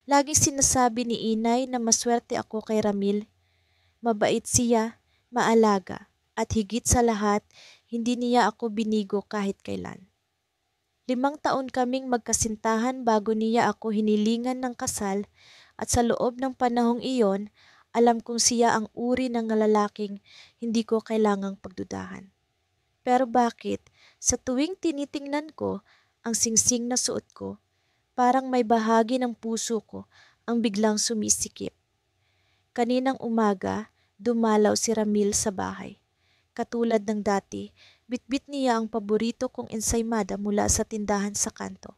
Laging sinasabi ni inay na maswerte ako kay Ramil. Mabait siya, maalaga, at higit sa lahat, hindi niya ako binigo kahit kailan. 5 taon kaming magkasintahan bago niya ako hinilingan ng kasal at sa loob ng panahong iyon, alam kong siya ang uri ng lalaking hindi ko kailangang pagdudahan. Pero bakit, sa tuwing tinitingnan ko ang singsing na suot ko, parang may bahagi ng puso ko ang biglang sumisikip. Kaninang umaga, dumalaw si Ramil sa bahay. Katulad ng dati, bitbit niya ang paborito kong ensaymada mula sa tindahan sa kanto.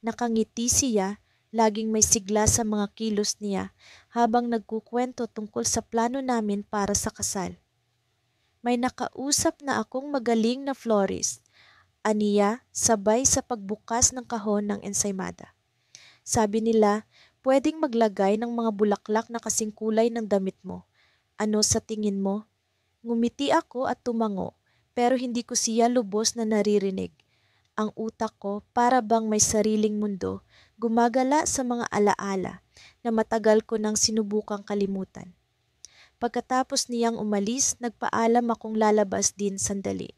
Nakangiti siya, laging may sigla sa mga kilos niya habang nagkukwento tungkol sa plano namin para sa kasal. May nakausap na akong magaling na florist, aniya sabay sa pagbukas ng kahon ng ensaymada. Sabi nila, pwedeng maglagay ng mga bulaklak na kasing kulay ng damit mo. Ano sa tingin mo? Ngumiti ako at tumango, pero hindi ko siya lubos na naririnig. Ang utak ko para bang may sariling mundo, gumagala sa mga alaala na matagal ko nang sinubukang kalimutan. Pagkatapos niyang umalis, nagpaalam akong lalabas din sandali.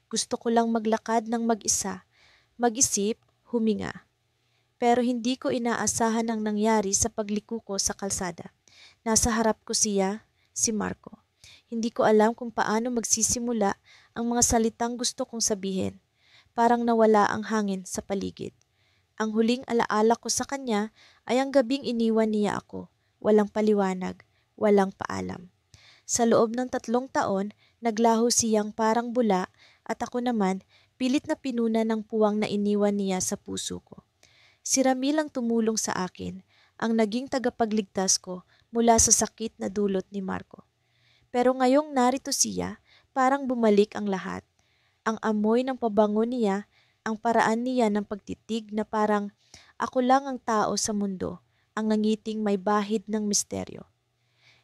Gusto ko lang maglakad ng mag-isa, mag-isip, huminga. Pero hindi ko inaasahan ang nangyari sa pagliko ko sa kalsada. Nasa harap ko siya, si Marco. Hindi ko alam kung paano magsisimula ang mga salitang gusto kong sabihin. Parang nawala ang hangin sa paligid. Ang huling alaala ko sa kanya ay ang gabing iniwan niya ako. Walang paliwanag, walang paalam. Sa loob ng 3 taon, naglaho siyang parang bula at ako naman pilit na pinuna ng puwang na iniwan niya sa puso ko. Si Ramil ang tumulong sa akin, ang naging tagapagligtas ko mula sa sakit na dulot ni Marco. Pero ngayong narito siya, parang bumalik ang lahat. Ang amoy ng pabango niya, ang paraan niya ng pagtitig na parang ako lang ang tao sa mundo, ang nangiting may bahid ng misteryo.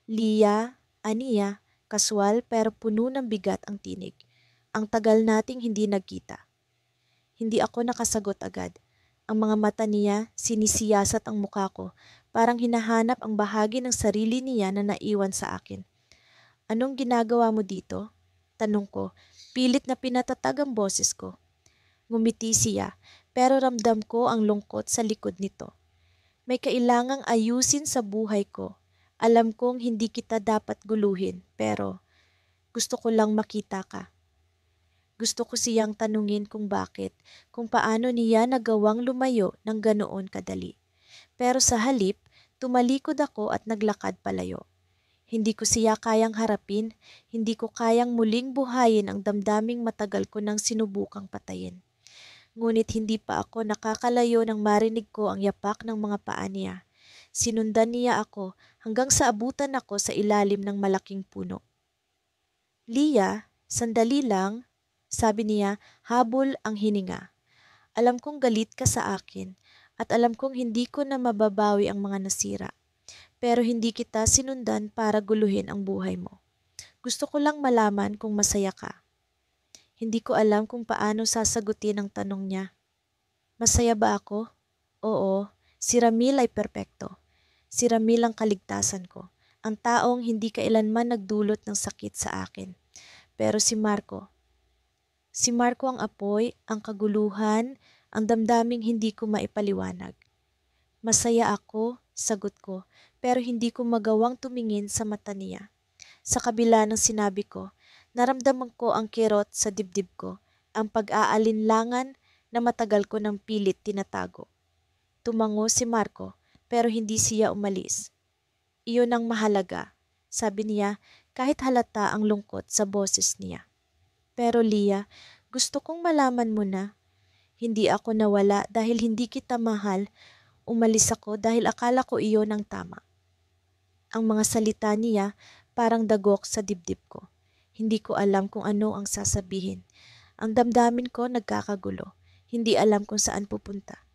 Lia, aniya, kaswal pero puno ng bigat ang tinig. Ang tagal nating hindi nagkita. Hindi ako nakasagot agad. Ang mga mata niya, sinisiyasat ang mukha ko, parang hinahanap ang bahagi ng sarili niya na naiwan sa akin. Anong ginagawa mo dito? Tanong ko, pilit na pinatatag ang boses ko. Ngumiti siya, pero ramdam ko ang lungkot sa likod nito. May kailangang ayusin sa buhay ko. Alam kong hindi kita dapat guluhin, pero gusto ko lang makita ka. Gusto ko siyang tanungin kung bakit, kung paano niya nagawang lumayo ng ganoon kadali. Pero sa halip, tumalikod ako at naglakad palayo. Hindi ko siya kayang harapin, hindi ko kayang muling buhayin ang damdaming matagal ko nang sinubukang patayin. Ngunit hindi pa ako nakakalayo nang marinig ko ang yapak ng mga paa niya. Sinundan niya ako hanggang sa abutan ako sa ilalim ng malaking puno. Lia, sandali lang, sabi niya, habol ang hininga. Alam kong galit ka sa akin at alam kong hindi ko na mababawi ang mga nasira. Pero hindi kita sinundan para guluhin ang buhay mo. Gusto ko lang malaman kung masaya ka. Hindi ko alam kung paano sasagutin ang tanong niya. Masaya ba ako? Oo, si Ramil ay perpekto. Si Ramil ang kaligtasan ko. Ang taong hindi kailanman nagdulot ng sakit sa akin. Pero si Marco ang apoy, ang kaguluhan, ang damdaming hindi ko maipaliwanag. Masaya ako, sagot ko, pero hindi ko magawang tumingin sa mata niya. Sa kabila ng sinabi ko, naramdaman ko ang kirot sa dibdib ko, ang pag-aalinlangan na matagal ko ng pilit tinatago. Tumango si Marco, pero hindi siya umalis. Iyon ang mahalaga, sabi niya kahit halata ang lungkot sa boses niya. Pero Lia, gusto kong malaman mo na, hindi ako nawala dahil hindi kita mahal, umalis ako dahil akala ko iyon ang tama. Ang mga salita niya parang dagok sa dibdib ko. Hindi ko alam kung ano ang sasabihin. Ang damdamin ko nagkakagulo. Hindi alam kung saan pupunta.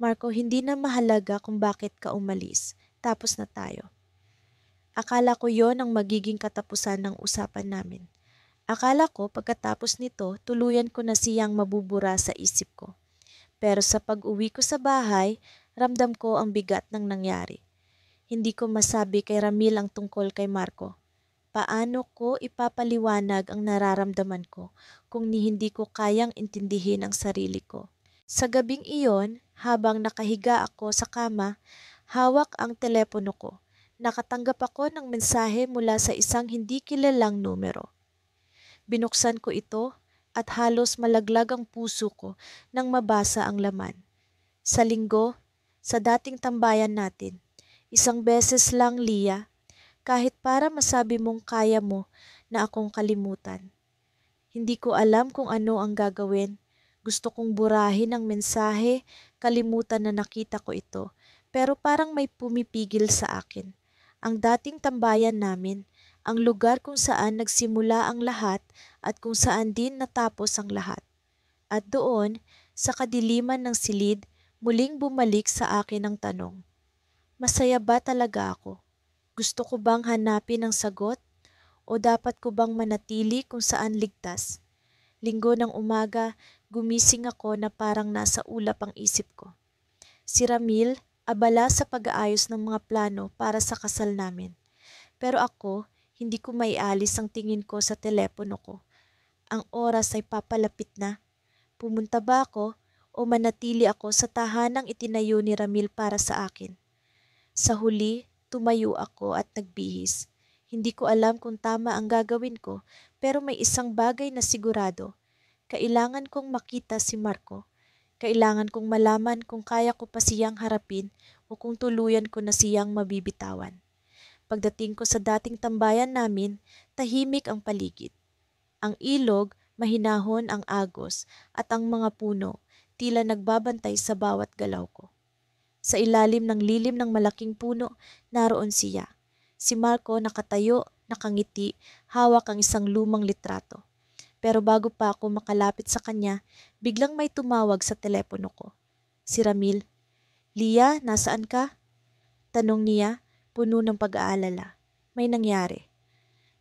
Marco, hindi na mahalaga kung bakit ka umalis. Tapos na tayo. Akala ko yon ang magiging katapusan ng usapan namin. Akala ko pagkatapos nito, tuluyan ko na siyang mabubura sa isip ko. Pero sa pag-uwi ko sa bahay, Ramdam ko ang bigat ng nangyari. Hindi ko masabi kay Ramil ang tungkol kay Marco. Paano ko ipapaliwanag ang nararamdaman ko kung hindi ko kayang intindihin ang sarili ko? Sa gabing iyon, habang nakahiga ako sa kama, hawak ang telepono ko. Nakatanggap ako ng mensahe mula sa isang hindi kilalang numero. Binuksan ko ito at halos malaglag ang puso ko nang mabasa ang laman. Sa linggo, sa dating tambayan natin, isang beses lang, Lia, kahit para masabi mong kaya mo na akong kalimutan. Hindi ko alam kung ano ang gagawin. Gusto kong burahin ang mensahe, kalimutan na nakita ko ito, pero parang may pumipigil sa akin. Ang dating tambayan namin, ang lugar kung saan nagsimula ang lahat at kung saan din natapos ang lahat. At doon, sa kadiliman ng silid, muling bumalik sa akin ang tanong. Masaya ba talaga ako? Gusto ko bang hanapin ang sagot? O dapat ko bang manatili kung saan ligtas? Linggo ng umaga, gumising ako na parang nasa ulap ang isip ko. Si Ramil, abala sa pag-aayos ng mga plano para sa kasal namin. Pero ako, hindi ko maialis ang tingin ko sa telepono ko. Ang oras ay papalapit na. Pumunta ba ako o manatili ako sa tahanang itinayo ni Ramil para sa akin? Sa huli, tumayo ako at nagbihis. Hindi ko alam kung tama ang gagawin ko, pero may isang bagay na sigurado. Kailangan kong makita si Marco. Kailangan kong malaman kung kaya ko pa siyang harapin o kung tuluyan ko na siyang mabibitawan. Pagdating ko sa dating tambayan namin, tahimik ang paligid. Ang ilog, mahinahon ang agos at ang mga puno, tila nagbabantay sa bawat galaw ko. Sa ilalim ng lilim ng malaking puno, naroon siya. Si Marco nakatayo, nakangiti, hawak ang isang lumang litrato. Pero bago pa ako makalapit sa kanya, biglang may tumawag sa telepono ko. Si Ramil. Lia, nasaan ka? Tanong niya, puno ng pag-aalala. May nangyari.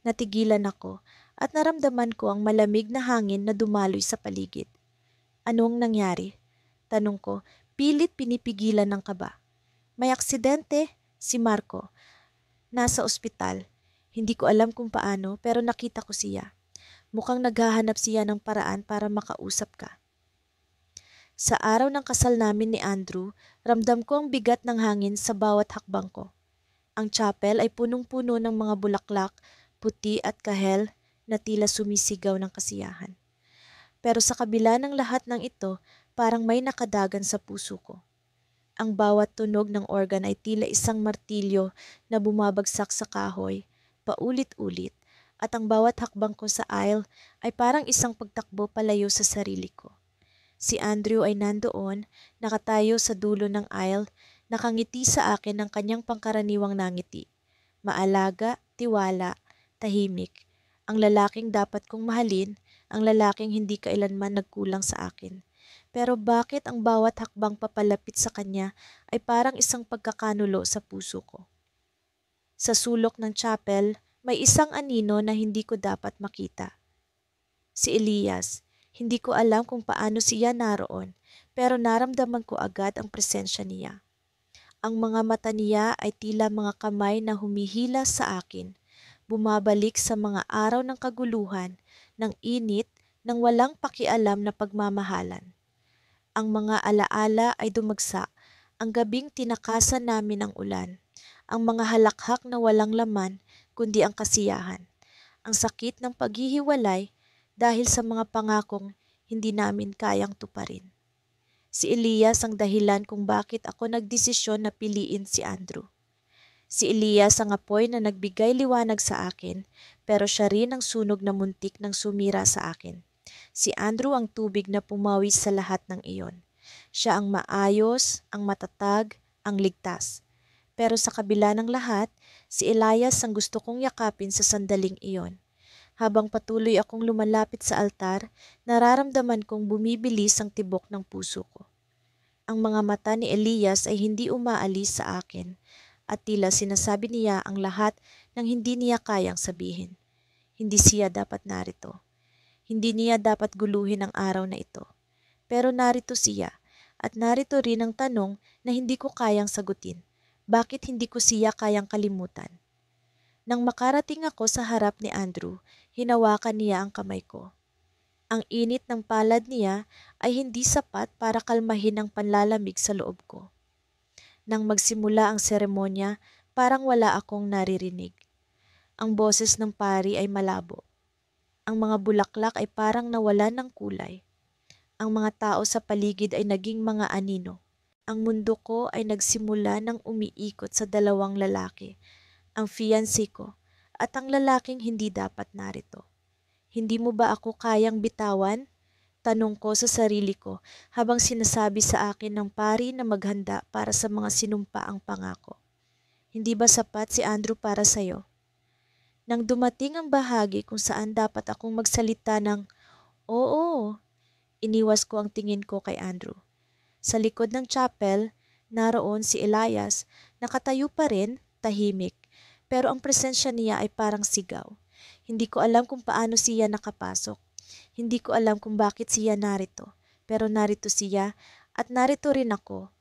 Natigilan ako at naramdaman ko ang malamig na hangin na dumaloy sa paligid. Anong nangyari? Tanong ko, pilit pinipigilan ng kaba. May aksidente, si Marco. Nasa ospital. Hindi ko alam kung paano pero nakita ko siya. Mukhang naghahanap siya ng paraan para makausap ka. Sa araw ng kasal namin ni Andrew, ramdam ko ang bigat ng hangin sa bawat hakbang ko. Ang chapel ay punong-puno ng mga bulaklak, puti at kahel na tila sumisigaw ng kasiyahan. Pero sa kabila ng lahat ng ito, parang may nakadagan sa puso ko. Ang bawat tunog ng organ ay tila isang martilyo na bumabagsak sa kahoy, paulit-ulit, at ang bawat hakbang ko sa aisle ay parang isang pagtakbo palayo sa sarili ko. Si Andrew ay nandoon, nakatayo sa dulo ng aisle, nakangiti sa akin ng kanyang pangkaraniwang nangiti. Maalaga, tiwala, tahimik. Ang lalaking dapat kong mahalin, ang lalaking hindi kailanman nagkulang sa akin. Pero bakit ang bawat hakbang papalapit sa kanya ay parang isang pagkakanulo sa puso ko? Sa sulok ng chapel, may isang anino na hindi ko dapat makita. Si Elias. Hindi ko alam kung paano siya naroon, pero naramdaman ko agad ang presensya niya. Ang mga mata niya ay tila mga kamay na humihila sa akin, bumabalik sa mga araw ng kaguluhan, ng init, ng walang pakialam na pagmamahalan. Ang mga alaala ay dumagsa, ang gabing tinakasan namin ng ulan, ang mga halakhak na walang laman kundi ang kasiyahan, ang sakit ng paghihiwalay dahil sa mga pangakong hindi namin kayang tuparin. Si Elias ang dahilan kung bakit ako nagdesisyon na piliin si Andrew. Si Elias ang apoy na nagbigay liwanag sa akin, pero siya rin ang sunog na muntik ng sumira sa akin. Si Andrew ang tubig na pumawis sa lahat ng iyon. Siya ang maayos, ang matatag, ang ligtas. Pero sa kabila ng lahat, si Elias ang gusto kong yakapin sa sandaling iyon. Habang patuloy akong lumalapit sa altar, nararamdaman kong bumibilis ang tibok ng puso ko. Ang mga mata ni Elias ay hindi umaalis sa akin at tila sinasabi niya ang lahat ng hindi niya kayang sabihin. Hindi siya dapat narito. Hindi niya dapat guluhin ang araw na ito. Pero narito siya At narito rin ang tanong na hindi ko kayang sagutin. Bakit hindi ko siya kayang kalimutan? Nang makarating ako sa harap ni Andrew, hinawakan niya ang kamay ko. Ang init ng palad niya ay hindi sapat para kalmahin ang panlalamig sa loob ko. Nang magsimula ang seremonya, parang wala akong naririnig. Ang boses ng pari ay malabo. Ang mga bulaklak ay parang nawalan ng kulay. Ang mga tao sa paligid ay naging mga anino. Ang mundo ko ay nagsimula ng umiikot sa dalawang lalaki, ang fiancé ko at ang lalaking hindi dapat narito. Hindi mo ba ako kayang bitawan? Tanong ko sa sarili ko habang sinasabi sa akin ng pari na maghanda para sa mga sinumpaang pangako. Hindi ba sapat si Andrew para sa'yo? Nang dumating ang bahagi kung saan dapat akong magsalita ng, "Oo," iniwas ko ang tingin ko kay Andrew. Sa likod ng chapel, naroon si Elias, nakatayo pa rin, tahimik, pero ang presensya niya ay parang sigaw. Hindi ko alam kung paano siya nakapasok. Hindi ko alam kung bakit siya narito, pero narito siya at narito rin ako.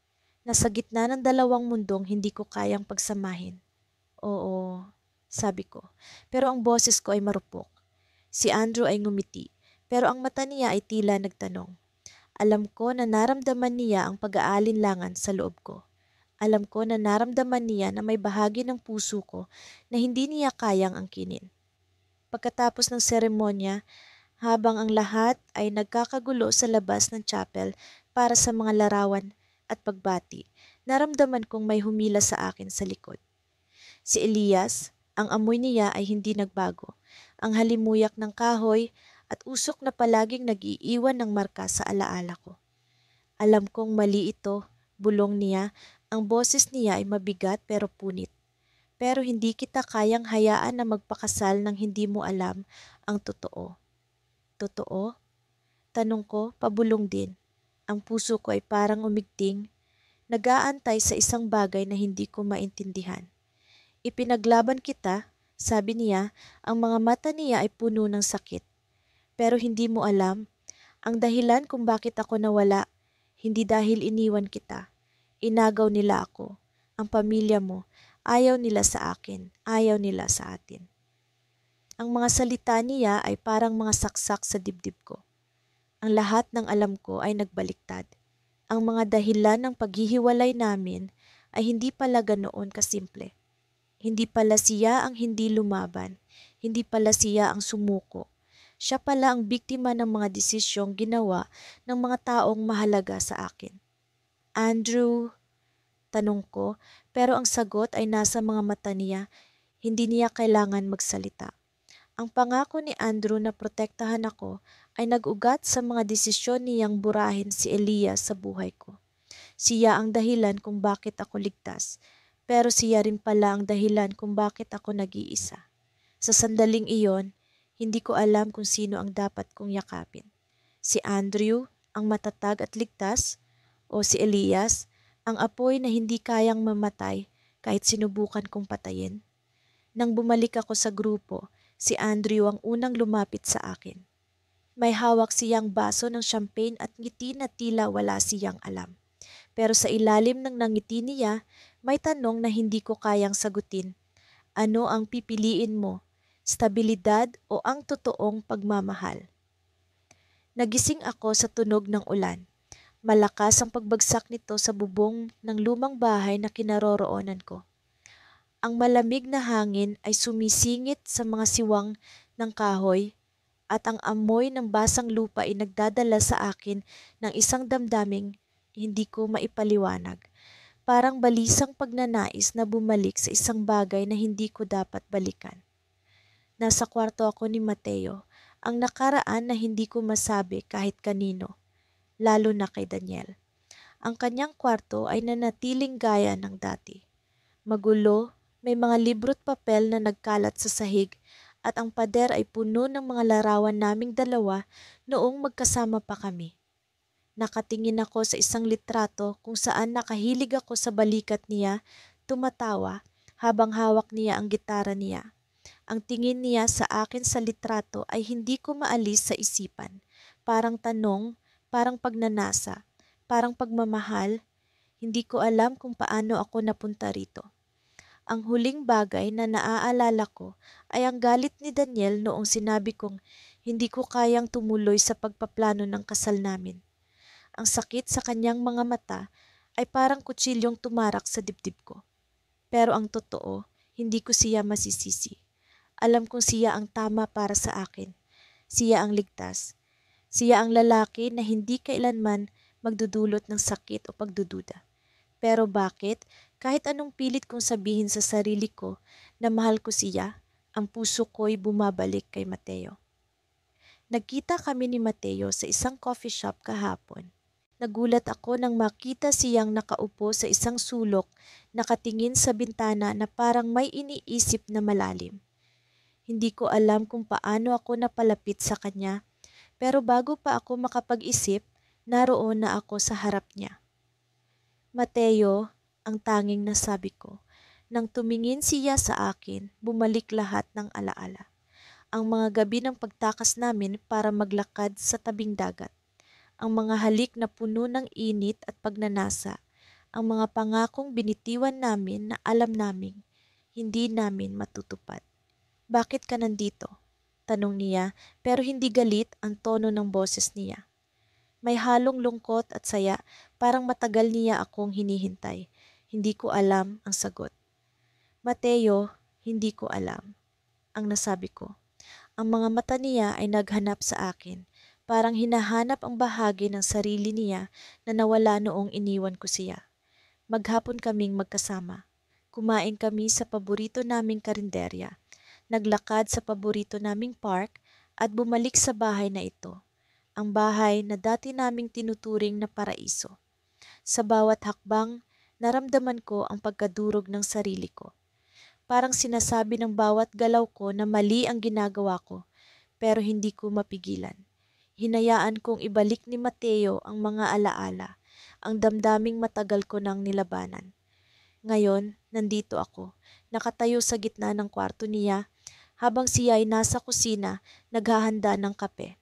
Nasa gitna ng dalawang mundong hindi ko kayang pagsamahin. Oo, sabi ko, pero ang boses ko ay marupok. Si Andrew ay ngumiti, pero ang mata niya ay tila nagtanong. Alam ko na naramdaman niya ang pag-aalinlangan sa loob ko. Alam ko na naramdaman niya na may bahagi ng puso ko na hindi niya kayang angkinin. Pagkatapos ng seremonya, habang ang lahat ay nagkakagulo sa labas ng chapel para sa mga larawan at pagbati, naramdaman kong may humila sa akin sa likod. Si Elias, ang amoy niya ay hindi nagbago. Ang halimuyak ng kahoy at usok na palaging nag-iiwan ng marka sa alaala ko. Alam kong mali ito, bulong niya, ang boses niya ay mabigat pero punit. Pero hindi kita kayang hayaan na magpakasal nang hindi mo alam ang totoo. Totoo? Tanong ko, pabulong din. Ang puso ko ay parang umigting, nag-aantay sa isang bagay na hindi ko maintindihan. Ipinaglaban kita, sabi niya, ang mga mata niya ay puno ng sakit. Pero hindi mo alam, ang dahilan kung bakit ako nawala, hindi dahil iniwan kita. Inagaw nila ako, ang pamilya mo, ayaw nila sa akin, ayaw nila sa atin. Ang mga salita niya ay parang mga saksak sa dibdib ko. Ang lahat ng alam ko ay nagbaliktad. Ang mga dahilan ng paghihiwalay namin ay hindi pala ganoon kasimple. Hindi pala siya ang hindi lumaban. Hindi pala siya ang sumuko. Siya pala ang biktima ng mga desisyong ginawa ng mga taong mahalaga sa akin. Andrew, tanong ko, pero ang sagot ay nasa mga mata niya. Hindi niya kailangan magsalita. Ang pangako ni Andrew na protektahan ako ay nag-ugat sa mga desisyon niyang burahin si Elias sa buhay ko. Siya ang dahilan kung bakit ako ligtas, pero siya rin pala ang dahilan kung bakit ako nag-iisa. Sa sandaling iyon, hindi ko alam kung sino ang dapat kong yakapin. Si Andrew, ang matatag at ligtas, o si Elias, ang apoy na hindi kayang mamatay kahit sinubukan kong patayin. Nang bumalik ako sa grupo, si Andrew ang unang lumapit sa akin. May hawak siyang baso ng champagne at ngiti na tila wala siyang alam. Pero sa ilalim ng nangiti niya, may tanong na hindi ko kayang sagutin. Ano ang pipiliin mo? Stabilidad o ang totoong pagmamahal? Nagising ako sa tunog ng ulan. Malakas ang pagbagsak nito sa bubong ng lumang bahay na kinaroroonan ko. Ang malamig na hangin ay sumisingit sa mga siwang ng kahoy at ang amoy ng basang lupa ay nagdadala sa akin ng isang damdaming hindi ko maipaliwanag. Parang balisang pagnanais na bumalik sa isang bagay na hindi ko dapat balikan. Nasa kwarto ako ni Mateo, ang nakaraan na hindi ko masabi kahit kanino, lalo na kay Daniel. Ang kanyang kwarto ay nanatiling gaya ng dati. Magulo, may mga libro't papel na nagkalat sa sahig at ang pader ay puno ng mga larawan naming dalawa noong magkasama pa kami. Nakatingin ako sa isang litrato kung saan nakahilig ako sa balikat niya, tumatawa habang hawak niya ang gitara niya. Ang tingin niya sa akin sa litrato ay hindi ko maalis sa isipan. Parang tanong, parang pagnanasa, parang pagmamahal. Hindi ko alam kung paano ako napunta rito. Ang huling bagay na naaalala ko ay ang galit ni Daniel noong sinabi kong hindi ko kayang tumuloy sa pagpaplano ng kasal namin. Ang sakit sa kanyang mga mata ay parang kutsilyong tumarak sa dibdib ko. Pero ang totoo, hindi ko siya masisisi. Alam kong siya ang tama para sa akin. Siya ang ligtas. Siya ang lalaki na hindi kailanman magdudulot ng sakit o pagdududa. Pero bakit? Kahit anong pilit kong sabihin sa sarili ko na mahal ko siya, ang puso ko'y bumabalik kay Mateo. Nagkita kami ni Mateo sa isang coffee shop kahapon. Nagulat ako nang makita siyang nakaupo sa isang sulok, nakatingin sa bintana na parang may iniisip na malalim. Hindi ko alam kung paano ako napalapit sa kanya, pero bago pa ako makapag-isip, naroon na ako sa harap niya. Mateo, ang tanging nasabi ko. Nang tumingin siya sa akin, bumalik lahat ng alaala. Ang mga gabi ng pagtakas namin para maglakad sa tabing dagat. Ang mga halik na puno ng init at pagnanasa. Ang mga pangakong binitiwan namin na alam naming hindi namin matutupad. Bakit ka nandito? Tanong niya, pero hindi galit ang tono ng boses niya. May halong lungkot at saya, parang matagal niya akong hinihintay. Hindi ko alam ang sagot. Mateo, hindi ko alam, ang nasabi ko. Ang mga mata niya ay naghanap sa akin, parang hinahanap ang bahagi ng sarili niya na nawala noong iniwan ko siya. Maghapon kaming magkasama. Kumain kami sa paborito naming karinderya. Naglakad sa paborito naming park at bumalik sa bahay na ito. Ang bahay na dati naming tinuturing na paraiso. Sa bawat hakbang, naramdaman ko ang pagkadurog ng sarili ko. Parang sinasabi ng bawat galaw ko na mali ang ginagawa ko, pero hindi ko mapigilan. Hinayaan kong ibalik ni Mateo ang mga alaala, ang damdaming matagal ko nang nilabanan. Ngayon, nandito ako, nakatayo sa gitna ng kwarto niya, habang siya ay nasa kusina, naghahanda ng kape.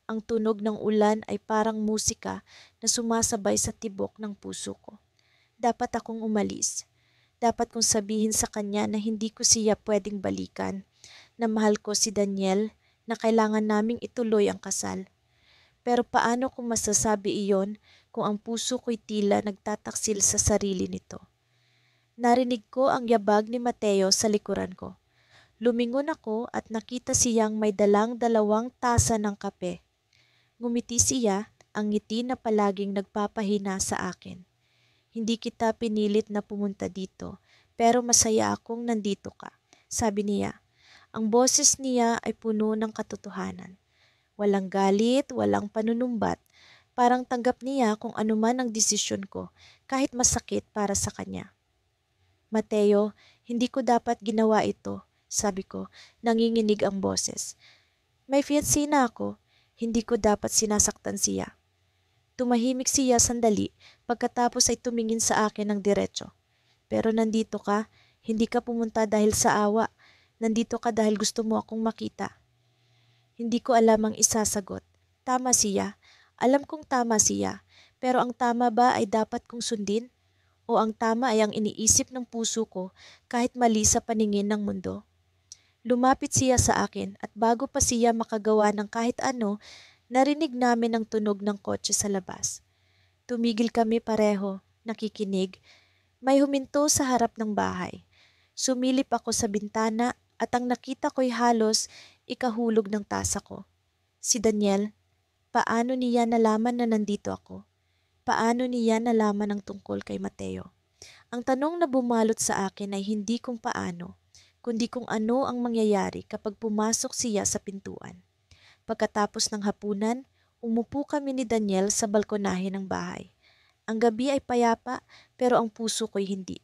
Ang tunog ng ulan ay parang musika na sumasabay sa tibok ng puso ko. Dapat akong umalis. Dapat kong sabihin sa kanya na hindi ko siya pwedeng balikan, na mahal ko si Daniel, na kailangan naming ituloy ang kasal. Pero paano kung masasabi iyon kung ang puso ko'y tila nagtataksil sa sarili nito? Narinig ko ang yabag ni Mateo sa likuran ko. Lumingon ako at nakita siyang may dalang 2 tasa ng kape. Ngumiti siya, ang ngiti na palaging nagpapahina sa akin. Hindi kita pinilit na pumunta dito, pero masaya akong nandito ka, sabi niya. Ang boses niya ay puno ng katotohanan. Walang galit, walang panunumbat. Parang tanggap niya kung anuman ang desisyon ko, kahit masakit para sa kanya. Mateo, hindi ko dapat ginawa ito, sabi ko, nanginginig ang boses. May fiancé na ako, hindi ko dapat sinasaktan siya. Tumahimik siya sandali, pagkatapos ay tumingin sa akin ng diretso. Pero nandito ka, hindi ka pumunta dahil sa awa. Nandito ka dahil gusto mo akong makita. Hindi ko alam ang isasagot. Tama siya. Alam kong tama siya. Pero ang tama ba ay dapat kong sundin? O ang tama ay ang iniisip ng puso ko kahit mali sa paningin ng mundo? Lumapit siya sa akin at bago pa siya makagawa ng kahit ano, narinig namin ang tunog ng kotse sa labas. Tumigil kami pareho, nakikinig. May huminto sa harap ng bahay. Sumilip ako sa bintana at ang nakita ko'y halos ikahulog ng tasa ko. Si Daniel, paano niya nalaman na nandito ako? Paano niya nalaman ang tungkol kay Mateo? Ang tanong na bumalot sa akin ay hindi kung paano, kundi kung ano ang mangyayari kapag pumasok siya sa pintuan. Pagkatapos ng hapunan, umupo kami ni Daniel sa balkonahe ng bahay. Ang gabi ay payapa pero ang puso ko'y hindi.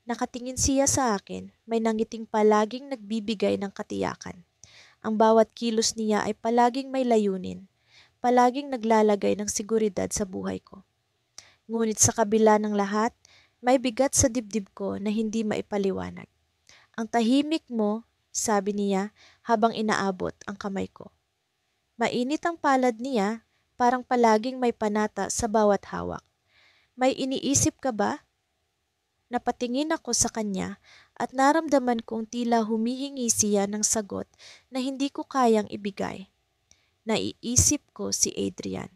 Nakatingin siya sa akin, may nangiting palaging nagbibigay ng katiyakan. Ang bawat kilos niya ay palaging may layunin, palaging naglalagay ng seguridad sa buhay ko. Ngunit sa kabila ng lahat, may bigat sa dibdib ko na hindi maipaliwanag. Ang tahimik mo, sabi niya habang inaabot ang kamay ko. Mainit ang palad niya, parang palaging may panata sa bawat hawak. May iniisip ka ba? Napatingin ako sa kanya at naramdaman kong tila humihingi siya ng sagot na hindi ko kayang ibigay. Naiisip ko si Adrian,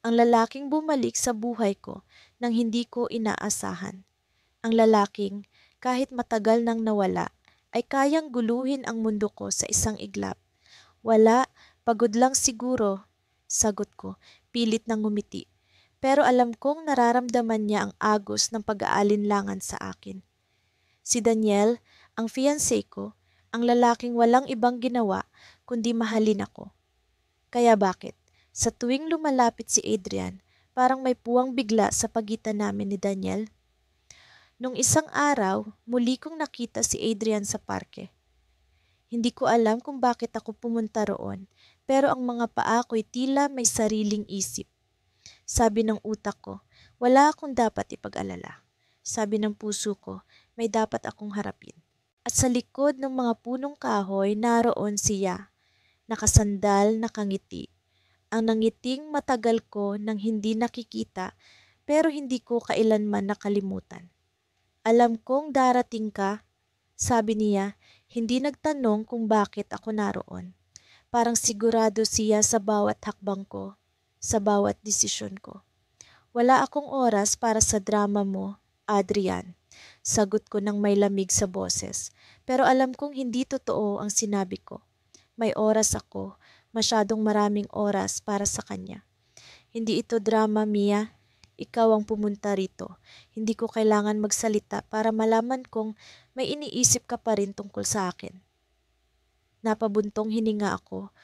ang lalaking bumalik sa buhay ko nang hindi ko inaasahan. Ang lalaking, kahit matagal nang nawala, ay kayang guluhin ang mundo ko sa isang iglap. Wala, pagod lang siguro, sagot ko, pilit nang ngumiti. Pero alam kong nararamdaman niya ang agos ng pag-aalinlangan sa akin. Si Daniel, ang fiancé ko, ang lalaking walang ibang ginawa kundi mahalin ako. Kaya bakit? Sa tuwing lumalapit si Adrian, parang may puwang bigla sa pagitan namin ni Daniel. Nung isang araw, muli kong nakita si Adrian sa parke. Hindi ko alam kung bakit ako pumunta roon, pero ang mga paa ko'y tila may sariling isip. Sabi ng utak ko, wala akong dapat ipag-alala. Sabi ng puso ko, may dapat akong harapin. At sa likod ng mga punong kahoy, naroon siya. Nakasandal, nakangiti. Ang nangiting matagal ko nang hindi nakikita, pero hindi ko kailanman nakalimutan. Alam kong darating ka, sabi niya, hindi nagtanong kung bakit ako naroon. Parang sigurado siya sa bawat hakbang ko, sa bawat desisyon ko. Wala akong oras para sa drama mo, Adrian. Sagot ko ng may lamig sa boses. Pero alam kong hindi totoo ang sinabi ko. May oras ako, masyadong maraming oras para sa kanya. Hindi ito drama, Mia. Ikaw ang pumunta rito. Hindi ko kailangan magsalita para malaman kong may iniisip ka pa rin tungkol sa akin. Napabuntong hininga ako.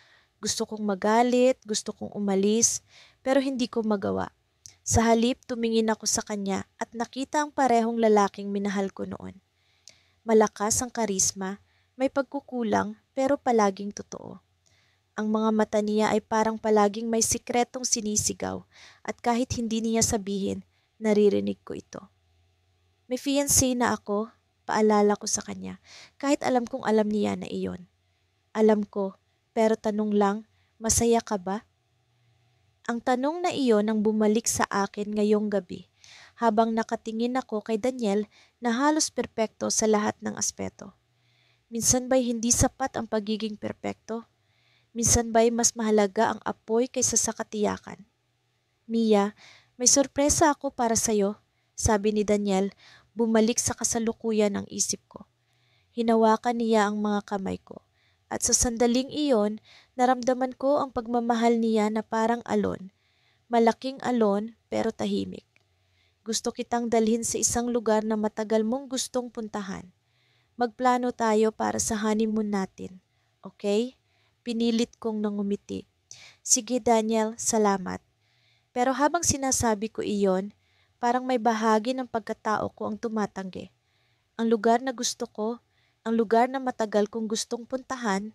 Gusto kong magalit, gusto kong umalis, pero hindi ko magawa. Sa halip, tumingin ako sa kanya at nakita ang parehong lalaking minahal ko noon. Malakas ang karisma, may pagkukulang pero palaging totoo. Ang mga mata niya ay parang palaging may sikretong sinisigaw at kahit hindi niya sabihin, naririnig ko ito. May fiancé na ako, paalala ko sa kanya, kahit alam kong alam niya na iyon. Alam ko, pero tanong lang, masaya ka ba? Ang tanong na iyon ang bumalik sa akin ngayong gabi, habang nakatingin ako kay Daniel na halos perpekto sa lahat ng aspeto. Minsan ba'y hindi sapat ang pagiging perpekto? Minsan ba'y mas mahalaga ang apoy kaysa sa katiyakan? Mia, may sorpresa ako para sa'yo, sabi ni Daniel, bumalik sa kasalukuyan ang isip ko. Hinawakan niya ang mga kamay ko. At sa sandaling iyon, naramdaman ko ang pagmamahal niya na parang alon. Malaking alon pero tahimik. Gusto kitang dalhin sa isang lugar na matagal mong gustong puntahan. Magplano tayo para sa honeymoon natin. Okay? Pinilit kong nangumiti. Sige Daniel, salamat. Pero habang sinasabi ko iyon, parang may bahagi ng pagkatao ko ang tumatanggi. Ang lugar na gusto ko, ang lugar na matagal kong gustong puntahan,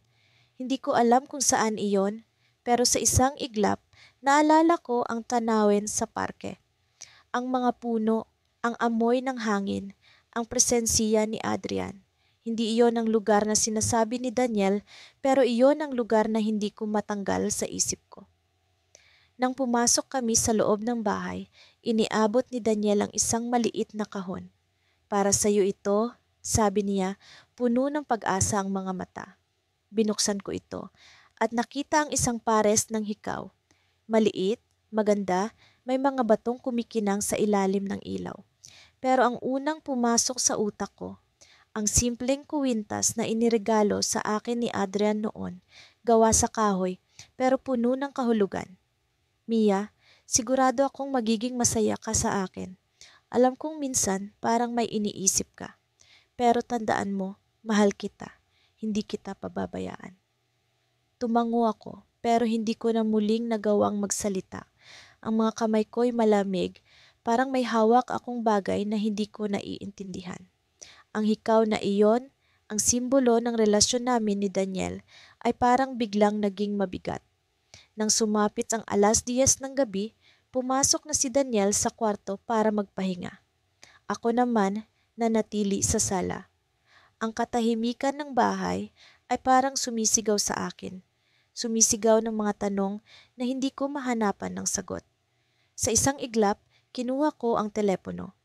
hindi ko alam kung saan iyon, pero sa isang iglap, naalala ko ang tanawin sa parke. Ang mga puno, ang amoy ng hangin, ang presensiya ni Adrian. Hindi iyon ang lugar na sinasabi ni Daniel, pero iyon ang lugar na hindi ko matanggal sa isip ko. Nang pumasok kami sa loob ng bahay, iniabot ni Daniel ang isang maliit na kahon. Para sa iyo ito, sabi niya, puno ng pag-asa ang mga mata. Binuksan ko ito at nakita ang isang pares ng hikaw. Maliit, maganda, may mga batong kumikinang sa ilalim ng ilaw. Pero ang unang pumasok sa utak ko, ang simpleng kuwintas na iniregalo sa akin ni Adrian noon, gawa sa kahoy pero puno ng kahulugan. Mia, sigurado akong magiging masaya ka sa akin. Alam kong minsan parang may iniisip ka. Pero tandaan mo, mahal kita. Hindi kita pababayaan. Tumango ako, pero hindi ko na muling nagawang magsalita. Ang mga kamay ko'y malamig, parang may hawak akong bagay na hindi ko naiintindihan. Ang hikaw na iyon, ang simbolo ng relasyon namin ni Daniel, ay parang biglang naging mabigat. Nang sumapit ang 10:00 ng gabi, pumasok na si Daniel sa kwarto para magpahinga. Ako naman, nanatili sa sala. Ang katahimikan ng bahay ay parang sumisigaw sa akin. sumisigaw ng mga tanong na hindi ko mahanapan ng sagot. Sa isang iglap, kinuha ko ang telepono.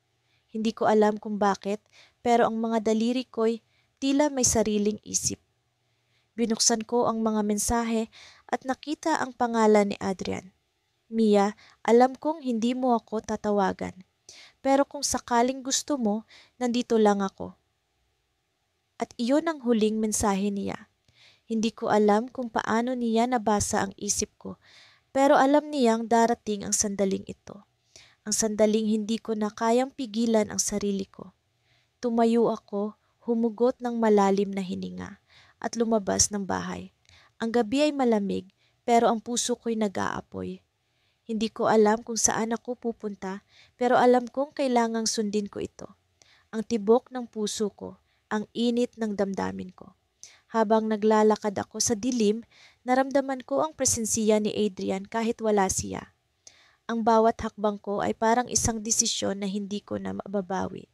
Hindi ko alam kung bakit, pero ang mga daliri ko'y tila may sariling isip. Binuksan ko ang mga mensahe at nakita ang pangalan ni Adrian. Mia, alam kong hindi mo ako tatawagan. Pero kung sakaling gusto mo, nandito lang ako. At iyon ang huling mensahe niya. Hindi ko alam kung paano niya nabasa ang isip ko, pero alam niyang darating ang sandaling ito. Ang sandaling hindi ko na kayang pigilan ang sarili ko. Tumayo ako, humugot ng malalim na hininga, at lumabas ng bahay. Ang gabi ay malamig, pero ang puso ko'y nag-aapoy. Hindi ko alam kung saan ako pupunta, pero alam kong kailangang sundin ko ito. Ang tibok ng puso ko, ang init ng damdamin ko. Habang naglalakad ako sa dilim, naramdaman ko ang presensiya ni Adrian kahit wala siya. Ang bawat hakbang ko ay parang isang desisyon na hindi ko na mababawi.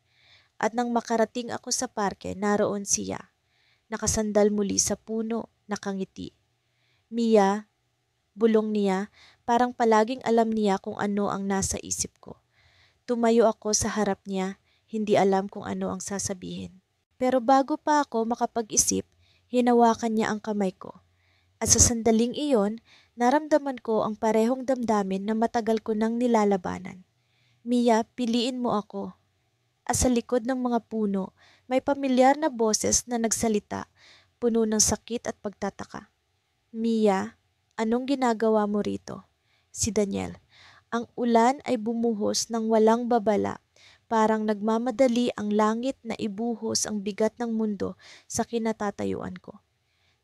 At nang makarating ako sa parke, naroon siya. Nakasandal muli sa puno, nakangiti. Mia, bulong niya, parang palaging alam niya kung ano ang nasa isip ko. Tumayo ako sa harap niya, hindi alam kung ano ang sasabihin. Pero bago pa ako makapag-isip, hinawakan niya ang kamay ko. At sa sandaling iyon, naramdaman ko ang parehong damdamin na matagal ko nang nilalabanan. Mia, piliin mo ako. At sa likod ng mga puno, may pamilyar na boses na nagsalita, puno ng sakit at pagtataka. Mia, anong ginagawa mo rito? Si Daniel. Ang ulan ay bumuhos ng walang babala. Parang nagmamadali ang langit na ibuhos ang bigat ng mundo sa kinatatayuan ko.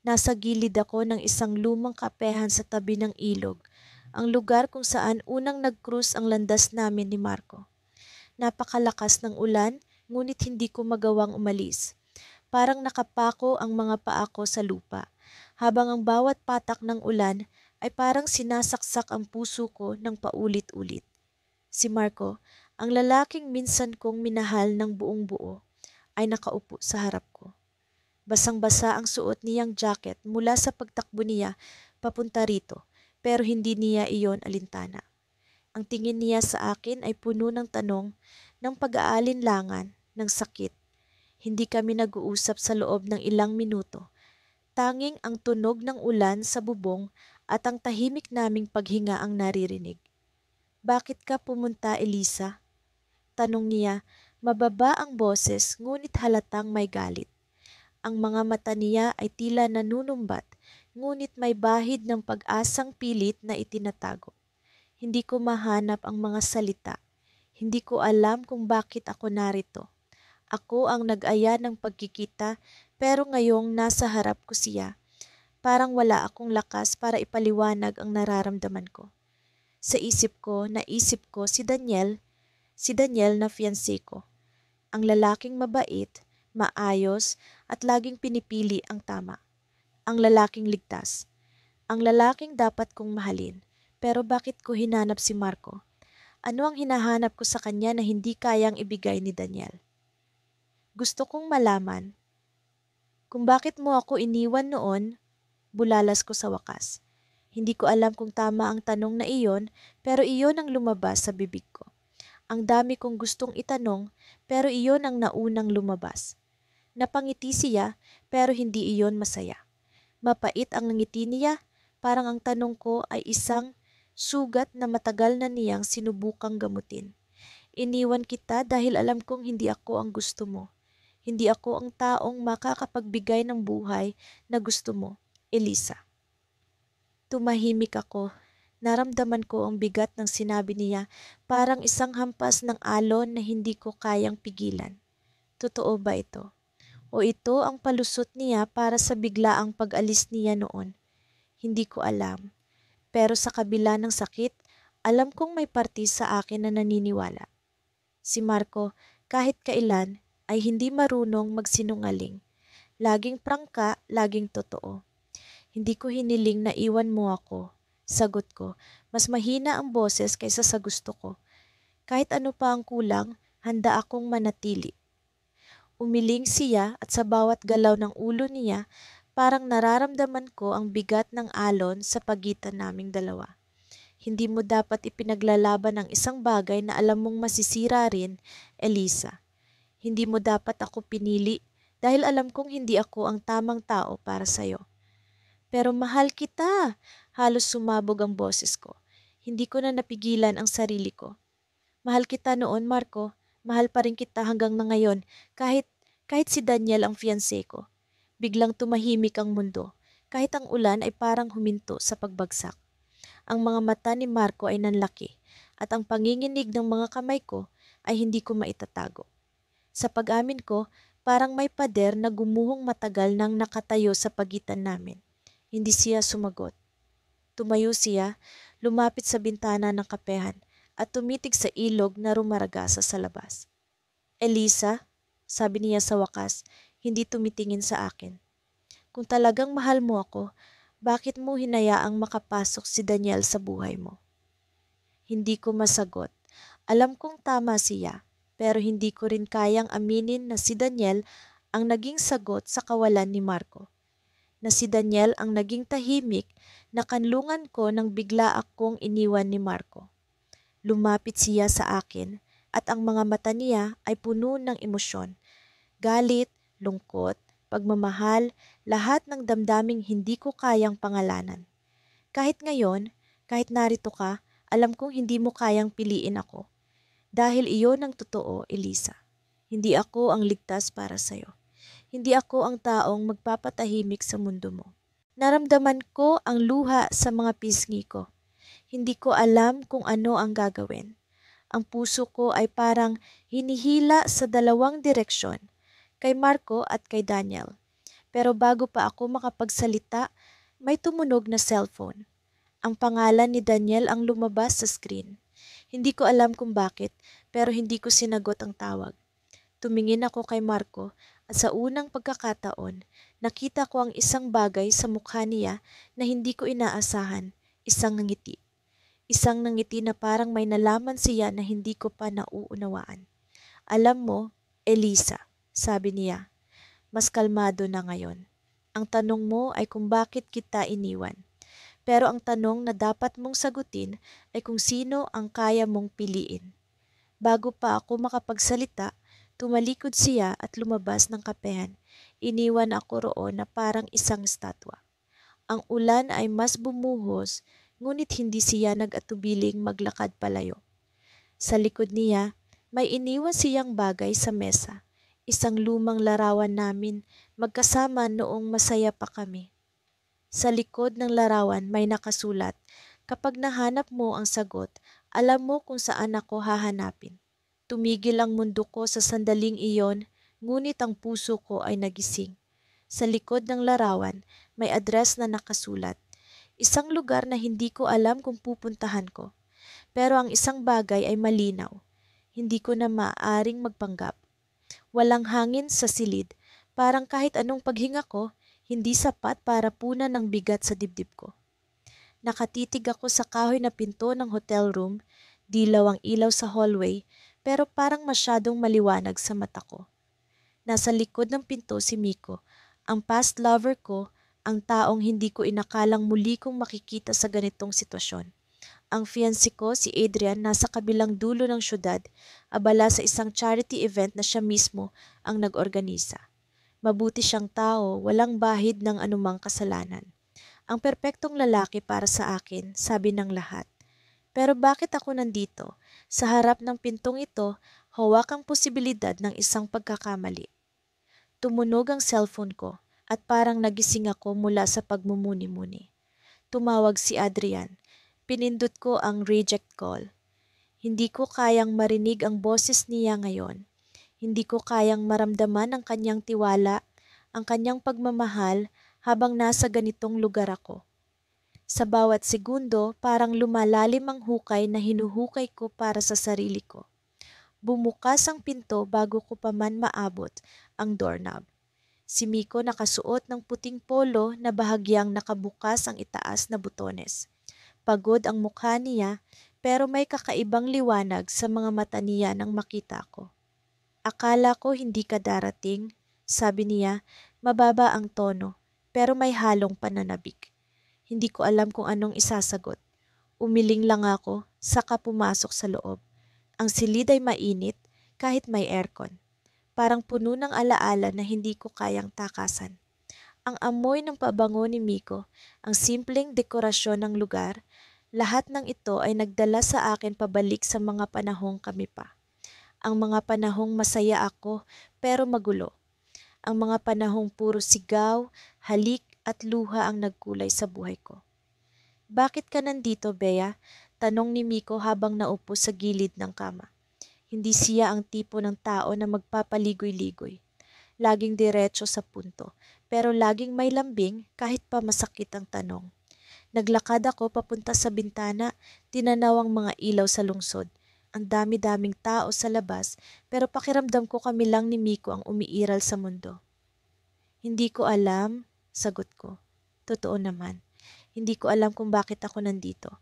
Nasa gilid ako ng isang lumang kapehan sa tabi ng ilog, ang lugar kung saan unang nag-cruise ang landas namin ni Marco. Napakalakas ng ulan, ngunit hindi ko magawang umalis. Parang nakapako ang mga paa ko sa lupa, habang ang bawat patak ng ulan ay parang sinasaksak ang puso ko ng paulit-ulit. Si Marco, ang lalaking minsan kong minahal ng buong buo, ay nakaupo sa harap ko. Basang-basa ang suot niyang jacket mula sa pagtakbo niya papunta rito, pero hindi niya iyon alintana. Ang tingin niya sa akin ay puno ng tanong, ng pag-aalinlangan, ng sakit. Hindi kami nag-uusap sa loob ng ilang minuto. Tanging ang tunog ng ulan sa bubong at ang tahimik naming paghinga ang naririnig. Bakit ka pumunta, Elisa? Tanong niya, mababa ang boses ngunit halatang may galit. Ang mga mata niya ay tila nanunumbat, ngunit may bahid ng pag-asang pilit na itinatago. Hindi ko mahanap ang mga salita. Hindi ko alam kung bakit ako narito. Ako ang nag-aya ng pagkikita, pero ngayong nasa harap ko siya, parang wala akong lakas para ipaliwanag ang nararamdaman ko. Sa isip ko, naisip ko si Daniel na fiancé ko. Ang lalaking mabait, maayos, at laging pinipili ang tama. Ang lalaking ligtas. Ang lalaking dapat kong mahalin. Pero bakit ko hinanap si Marco? Ano ang hinahanap ko sa kanya na hindi kayang ibigay ni Daniel? Gusto kong malaman kung bakit mo ako iniwan noon, bulalas ko sa wakas. Hindi ko alam kung tama ang tanong na iyon, pero iyon ang lumabas sa bibig ko. Ang dami kong gustong itanong, pero iyon ang naunang lumabas. Napangiti siya, pero hindi iyon masaya. Mapait ang ngiti niya, parang ang tanong ko ay isang sugat na matagal na niyang sinubukang gamutin. Iniwan kita dahil alam kong hindi ako ang gusto mo. Hindi ako ang taong makakapagbigay ng buhay na gusto mo, Elisa. Tumahimik ako. Naramdaman ko ang bigat ng sinabi niya, parang isang hampas ng alon na hindi ko kayang pigilan. Totoo ba ito? O ito ang palusot niya para sa biglaang pag-alis niya noon? Hindi ko alam. Pero sa kabila ng sakit, alam kong may parte sa akin na naniniwala. Si Marco, kahit kailan, ay hindi marunong magsinungaling. Laging prangka, laging totoo. Hindi ko hiniling na iwan mo ako. Sagot ko, mas mahina ang boses kaysa sa gusto ko. Kahit ano pa ang kulang, handa akong manatili. Umiling siya at sa bawat galaw ng ulo niya, Parang nararamdaman ko ang bigat ng alon sa pagitan naming dalawa. Hindi mo dapat ipinaglalaban ang isang bagay na alam mong masisira rin, Elisa. Hindi mo dapat ako pinili dahil alam kong hindi ako ang tamang tao para sa'yo. Pero mahal kita! Halos sumabog ang boses ko. Hindi ko na napigilan ang sarili ko. Mahal kita noon, Marco. Mahal pa rin kita hanggang na ngayon kahit si Daniel ang fiancé ko. Biglang tumahimik ang mundo. Kahit ang ulan ay parang huminto sa pagbagsak. Ang mga mata ni Marco ay nanlaki at ang panginginig ng mga kamay ko ay hindi ko maitatago. Sa pag-amin ko, parang may pader na gumuhong matagal nang nakatayo sa pagitan namin. Hindi siya sumagot. Tumayo siya, lumapit sa bintana ng kapehan at tumitig sa ilog na rumaragasa sa labas. Elisa, sabi niya sa wakas, hindi tumitingin sa akin. Kung talagang mahal mo ako, bakit mo hinayaang makapasok si Daniel sa buhay mo? Hindi ko masagot. Alam kong tama siya, pero hindi ko rin kayang aminin na si Daniel ang naging sagot sa kawalan ni Marco. Na si Daniel ang naging tahimik na kanlungan ko nang bigla akong iniwan ni Marco. Lumapit siya sa akin at ang mga mata niya ay puno ng emosyon. Galit, lungkot, pagmamahal, lahat ng damdaming hindi ko kayang pangalanan. Kahit ngayon, kahit narito ka, alam kong hindi mo kayang piliin ako. Dahil iyon ang totoo, Elisa. Hindi ako ang ligtas para sa'yo. Hindi ako ang taong magpapatahimik sa mundo mo. Naramdaman ko ang luha sa mga pisngi ko. Hindi ko alam kung ano ang gagawin. Ang puso ko ay parang hinihila sa dalawang direksyon, kay Marco at kay Daniel. Pero bago pa ako makapagsalita, may tumunog na cellphone. Ang pangalan ni Daniel ang lumabas sa screen. Hindi ko alam kung bakit, pero hindi ko sinagot ang tawag. Tumingin ako kay Marco at sa unang pagkakataon, nakita ko ang isang bagay sa mukha niya na hindi ko inaasahan, isang ngiti. Isang ngiti na parang may nalaman siya na hindi ko pa nauunawaan. Alam mo, Elisa, sabi niya, mas kalmado na ngayon. Ang tanong mo ay kung bakit kita iniwan. Pero ang tanong na dapat mong sagutin ay kung sino ang kaya mong piliin. Bago pa ako makapagsalita, tumalikod siya at lumabas ng kapehan. Iniwan ako roon na parang isang estatwa. Ang ulan ay mas bumuhos, ngunit hindi siya nag-atubiling maglakad palayo. Sa likod niya, may iniwan siyang bagay sa mesa. Isang lumang larawan namin magkasama noong masaya pa kami. Sa likod ng larawan may nakasulat, kapag nahanap mo ang sagot, alam mo kung saan ako hahanapin. Tumigil ang mundo ko sa sandaling iyon, ngunit ang puso ko ay nagising. Sa likod ng larawan, may address na nakasulat. Isang lugar na hindi ko alam kung pupuntahan ko. Pero ang isang bagay ay malinaw. Hindi ko na maaaring magpanggap. Walang hangin sa silid, parang kahit anong paghinga ko, hindi sapat para punan ng bigat sa dibdib ko. Nakatitig ako sa kahoy na pinto ng hotel room, dilaw ang ilaw sa hallway, pero parang masyadong maliwanag sa mata ko. Nasa likod ng pinto si Miko, ang past lover ko, ang taong hindi ko inakalang muli kong makikita sa ganitong sitwasyon. Ang fiancé ko, si Adrian, nasa kabilang dulo ng syudad, abala sa isang charity event na siya mismo ang nag-organisa. Mabuti siyang tao, walang bahid ng anumang kasalanan. Ang perpektong lalaki para sa akin, sabi ng lahat. Pero bakit ako nandito? Sa harap ng pintong ito, hawak ang posibilidad ng isang pagkakamali. Tumunog ang cellphone ko at parang nagising ako mula sa pagmumuni-muni. Tumawag si Adrian. Pinindot ko ang reject call. Hindi ko kayang marinig ang boses niya ngayon. Hindi ko kayang maramdaman ang kanyang tiwala, ang kanyang pagmamahal habang nasa ganitong lugar ako. Sa bawat segundo, parang lumalalim ang hukay na hinuhukay ko para sa sarili ko. Bumukas ang pinto bago ko pa man maabot ang doorknob. Si Miko nakasuot ng puting polo na bahagyang nakabukas ang itaas na butones. Pagod ang mukha niya pero may kakaibang liwanag sa mga mata niya nang makita ko. Akala ko hindi ka darating, sabi niya, mababa ang tono. pero may halong pananabik. Hindi ko alam kung anong isasagot. Umiling lang ako, saka pumasok sa loob. Ang silid ay mainit kahit may aircon. Parang puno ng alaala na hindi ko kayang takasan. Ang amoy ng pabango ni Miko, ang simpleng dekorasyon ng lugar, lahat ng ito ay nagdala sa akin pabalik sa mga panahong kami pa. Ang mga panahong masaya ako pero magulo. Ang mga panahong puro sigaw, halik at luha ang nagkulay sa buhay ko. Bakit ka nandito, Bea? Tanong ni Miko habang naupo sa gilid ng kama. Hindi siya ang tipo ng tao na magpapaligoy-ligoy. Laging diretso sa punto, pero laging may lambing kahit pa masakit ang tanong. Naglakad ako papunta sa bintana, tinanaw ang mga ilaw sa lungsod. Ang dami-daming tao sa labas, pero pakiramdam ko kami lang ni Miko ang umiiral sa mundo. Hindi ko alam, sagot ko. Totoo naman. Hindi ko alam kung bakit ako nandito.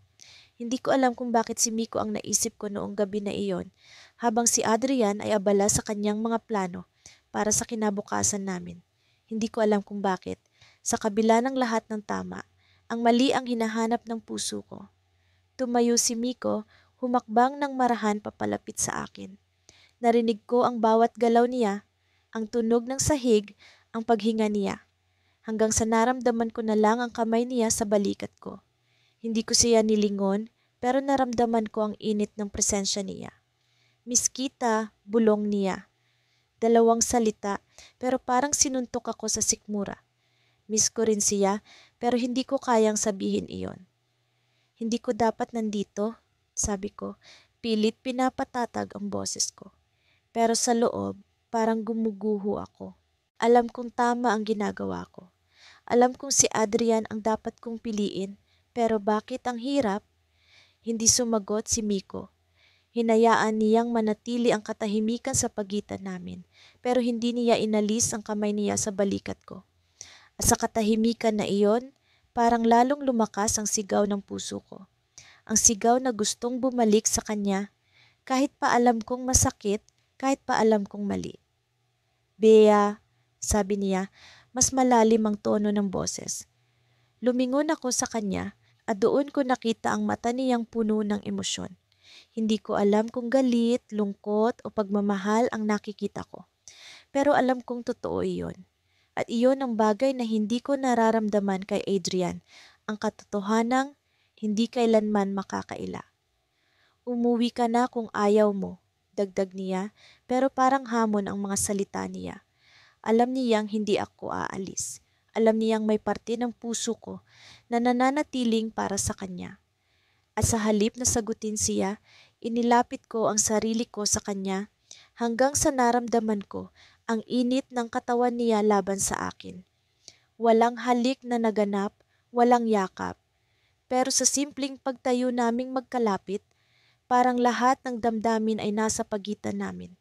Hindi ko alam kung bakit si Miko ang naisip ko noong gabi na iyon, habang si Adrian ay abala sa kanyang mga plano para sa kinabukasan namin. Hindi ko alam kung bakit. Sa kabila ng lahat ng tama, ang mali ang hinahanap ng puso ko. Tumayo si Miko, humakbang ng marahan papalapit sa akin. Narinig ko ang bawat galaw niya, ang tunog ng sahig, ang paghinga niya. Hanggang sa naramdaman ko na lang ang kamay niya sa balikat ko. Hindi ko siya nilingon, pero naramdaman ko ang init ng presensya niya. Miss Kita, bulong niya. 2 salita, pero parang sinuntok ako sa sikmura. Miss ko rin siya, pero hindi ko kayang sabihin iyon. Hindi ko dapat nandito, sabi ko. Pilit pinapatatag ang boses ko. Pero sa loob, parang gumuguho ako. Alam kong tama ang ginagawa ko. Alam kong si Adrian ang dapat kong piliin, pero bakit ang hirap? Hindi sumagot si Miko. Hinayaan niyang manatili ang katahimikan sa pagitan namin, pero hindi niya inalis ang kamay niya sa balikat ko. At sa katahimikan na iyon, parang lalong lumakas ang sigaw ng puso ko. Ang sigaw na gustong bumalik sa kanya, kahit pa alam kong masakit, kahit pa alam kong mali. Bea, sabi niya, mas malalim ang tono ng boses. Lumingon ako sa kanya at doon ko nakita ang mata niyang puno ng emosyon. Hindi ko alam kung galit, lungkot o pagmamahal ang nakikita ko. Pero alam kong totoo iyon. At iyon ang bagay na hindi ko nararamdaman kay Adrian, ang katotohanang hindi kailanman makakaila. Umuwi ka na kung ayaw mo, dagdag niya, pero parang hamon ang mga salita niya. Alam niyang hindi ako aalis. Alam niyang may parte ng puso ko na nananatiling para sa kanya. At sa halip na sagutin siya, inilapit ko ang sarili ko sa kanya hanggang sa naramdaman ko ang init ng katawan niya laban sa akin. Walang halik na naganap, walang yakap. Pero sa simpleng pagtayo naming magkalapit, parang lahat ng damdamin ay nasa pagitan namin.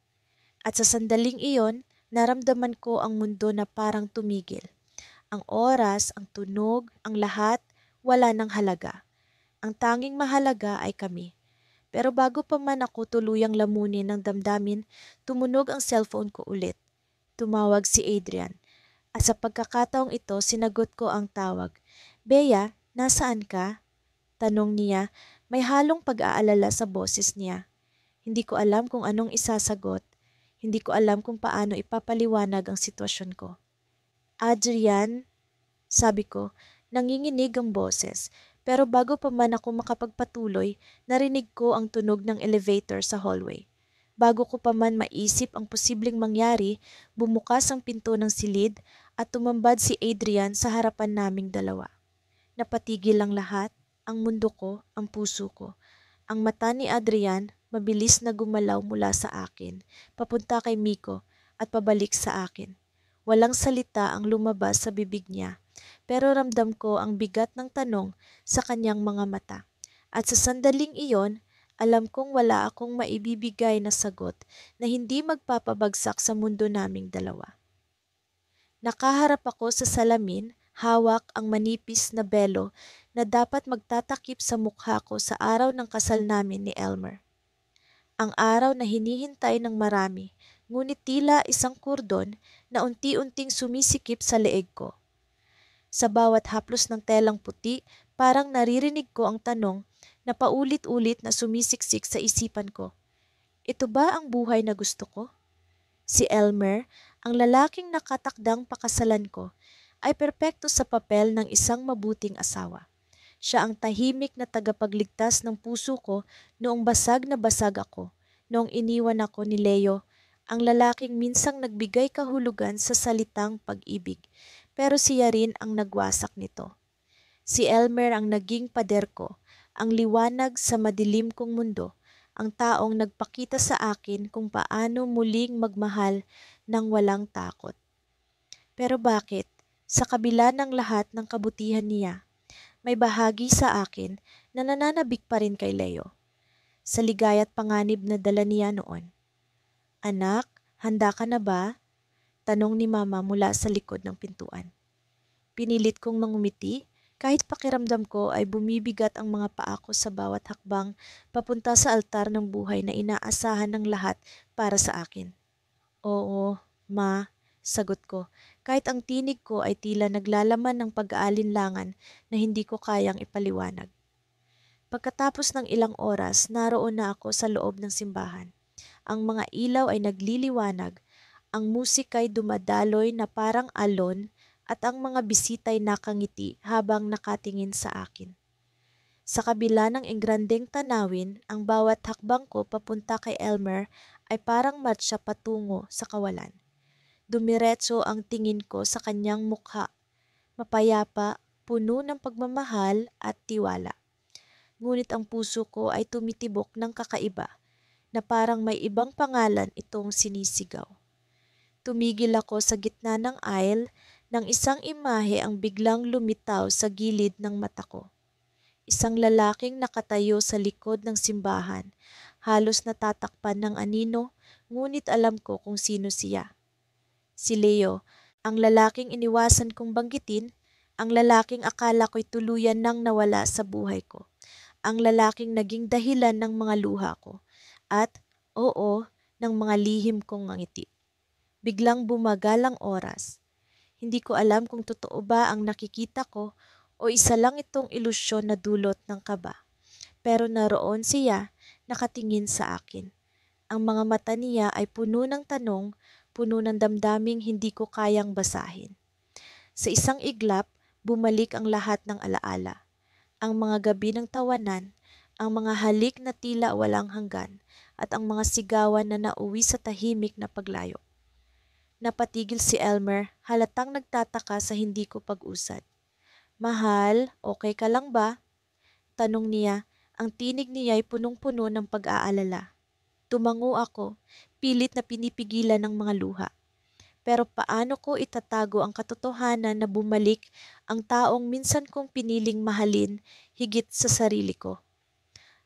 At sa sandaling iyon, naramdaman ko ang mundo na parang tumigil. Ang oras, ang tunog, ang lahat, wala nang halaga. Ang tanging mahalaga ay kami. Pero bago pa man ako tuluyang lamunin ng damdamin, tumunog ang cellphone ko ulit. Tumawag si Adrian. At sa pagkakataong ito, sinagot ko ang tawag. Bea, nasaan ka? Tanong niya, may halong pag-aalala sa boses niya. Hindi ko alam kung anong isasagot. Hindi ko alam kung paano ipapaliwanag ang sitwasyon ko. Adrian, sabi ko, nanginginig ang boses. Pero bago pa man ako makapagpatuloy, narinig ko ang tunog ng elevator sa hallway. Bago ko pa man maisip ang posibleng mangyari, bumukas ang pinto ng silid at tumambad si Adrian sa harapan naming dalawa. Napatigil ang lahat, ang mundo ko, ang puso ko. Ang mata ni Adrian mabilis na gumalaw mula sa akin, papunta kay Miko at pabalik sa akin. Walang salita ang lumabas sa bibig niya, pero ramdam ko ang bigat ng tanong sa kanyang mga mata. At sa sandaling iyon, alam kong wala akong maibibigay na sagot na hindi magpapabagsak sa mundo naming dalawa. Nakaharap ako sa salamin, hawak ang manipis na belo na dapat magtatakip sa mukha ko sa araw ng kasal namin ni Elmer. Ang araw na hinihintay ng marami, ngunit tila isang kordon na unti-unting sumisikip sa leeg ko. Sa bawat haplos ng telang puti, parang naririnig ko ang tanong na paulit-ulit na sumisiksik sa isipan ko. Ito ba ang buhay na gusto ko? Si Elmer, ang lalaking nakatakdang pakasalan ko, ay perpekto sa papel ng isang mabuting asawa. Siya ang tahimik na tagapagligtas ng puso ko noong basag na basag ako, noong iniwan ako ni Leo, ang lalaking minsang nagbigay kahulugan sa salitang pag-ibig, pero siya rin ang nagwasak nito. Si Elmer ang naging pader ko, ang liwanag sa madilim kong mundo, ang taong nagpakita sa akin kung paano muling magmahal ng walang takot. Pero bakit, sa kabila ng lahat ng kabutihan niya, may bahagi sa akin na nananabik pa rin kay Leo, sa ligaya't panganib na dala niya noon. Anak, handa ka na ba? Tanong ni Mama mula sa likod ng pintuan. Pinilit kong mangumiti, kahit pakiramdam ko ay bumibigat ang mga paa ko sa bawat hakbang papunta sa altar ng buhay na inaasahan ng lahat para sa akin. Oo, Ma, sagot ko, kahit ang tinig ko ay tila naglalaman ng pag-aalinlangan na hindi ko kayang ipaliwanag. Pagkatapos ng ilang oras, naroon na ako sa loob ng simbahan. Ang mga ilaw ay nagliliwanag, ang musika'y dumadaloy na parang alon at ang mga bisita'y nakangiti habang nakatingin sa akin. Sa kabila ng engrandeng tanawin, ang bawat hakbang ko papunta kay Elmer ay parang martsa patungo sa kawalan. Dumiretso ang tingin ko sa kanyang mukha, mapayapa, puno ng pagmamahal at tiwala. Ngunit ang puso ko ay tumitibok ng kakaiba, na parang may ibang pangalan itong sinisigaw. Tumigil ako sa gitna ng aisle nang isang imahe ang biglang lumitaw sa gilid ng mata ko. Isang lalaking nakatayo sa likod ng simbahan, halos natatakpan ng anino, ngunit alam ko kung sino siya. Si Leo, ang lalaking iniwasan kong banggitin, ang lalaking akala ko'y tuluyan nang nawala sa buhay ko, ang lalaking naging dahilan ng mga luha ko, at, oo, ng mga lihim kong ngiti. Biglang bumagal ang oras. Hindi ko alam kung totoo ba ang nakikita ko o isa lang itong ilusyon na dulot ng kaba. Pero naroon siya, nakatingin sa akin. Ang mga mata niya ay puno ng tanong, puno ng damdaming hindi ko kayang basahin. Sa isang iglap, bumalik ang lahat ng alaala. Ang mga gabi ng tawanan, ang mga halik na tila walang hanggan, at ang mga sigawan na nauwi sa tahimik na paglayo. Napatigil si Elmer, halatang nagtataka sa hindi ko pag-usad. Mahal, okay ka lang ba? Tanong niya, ang tinig niya ay punong-puno ng pag-aalala. Tumango ako, pilit na pinipigilan ng mga luha. Pero paano ko itatago ang katotohanan na bumalik ang taong minsan kong piniling mahalin higit sa sarili ko?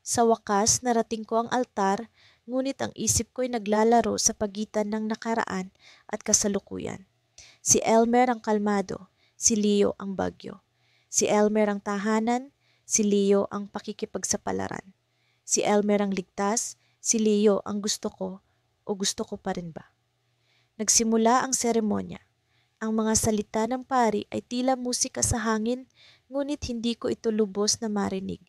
Sa wakas, narating ko ang altar, ngunit ang isip ko'y naglalaro sa pagitan ng nakaraan at kasalukuyan. Si Elmer ang kalmado, si Leo ang bagyo. Si Elmer ang tahanan, si Leo ang pakikipagsapalaran. Si Elmer ang ligtas, si Leo ang gusto ko o gusto ko pa rin ba? Nagsimula ang seremonya. Ang mga salita ng pari ay tila musika sa hangin, ngunit hindi ko ito lubos na marinig.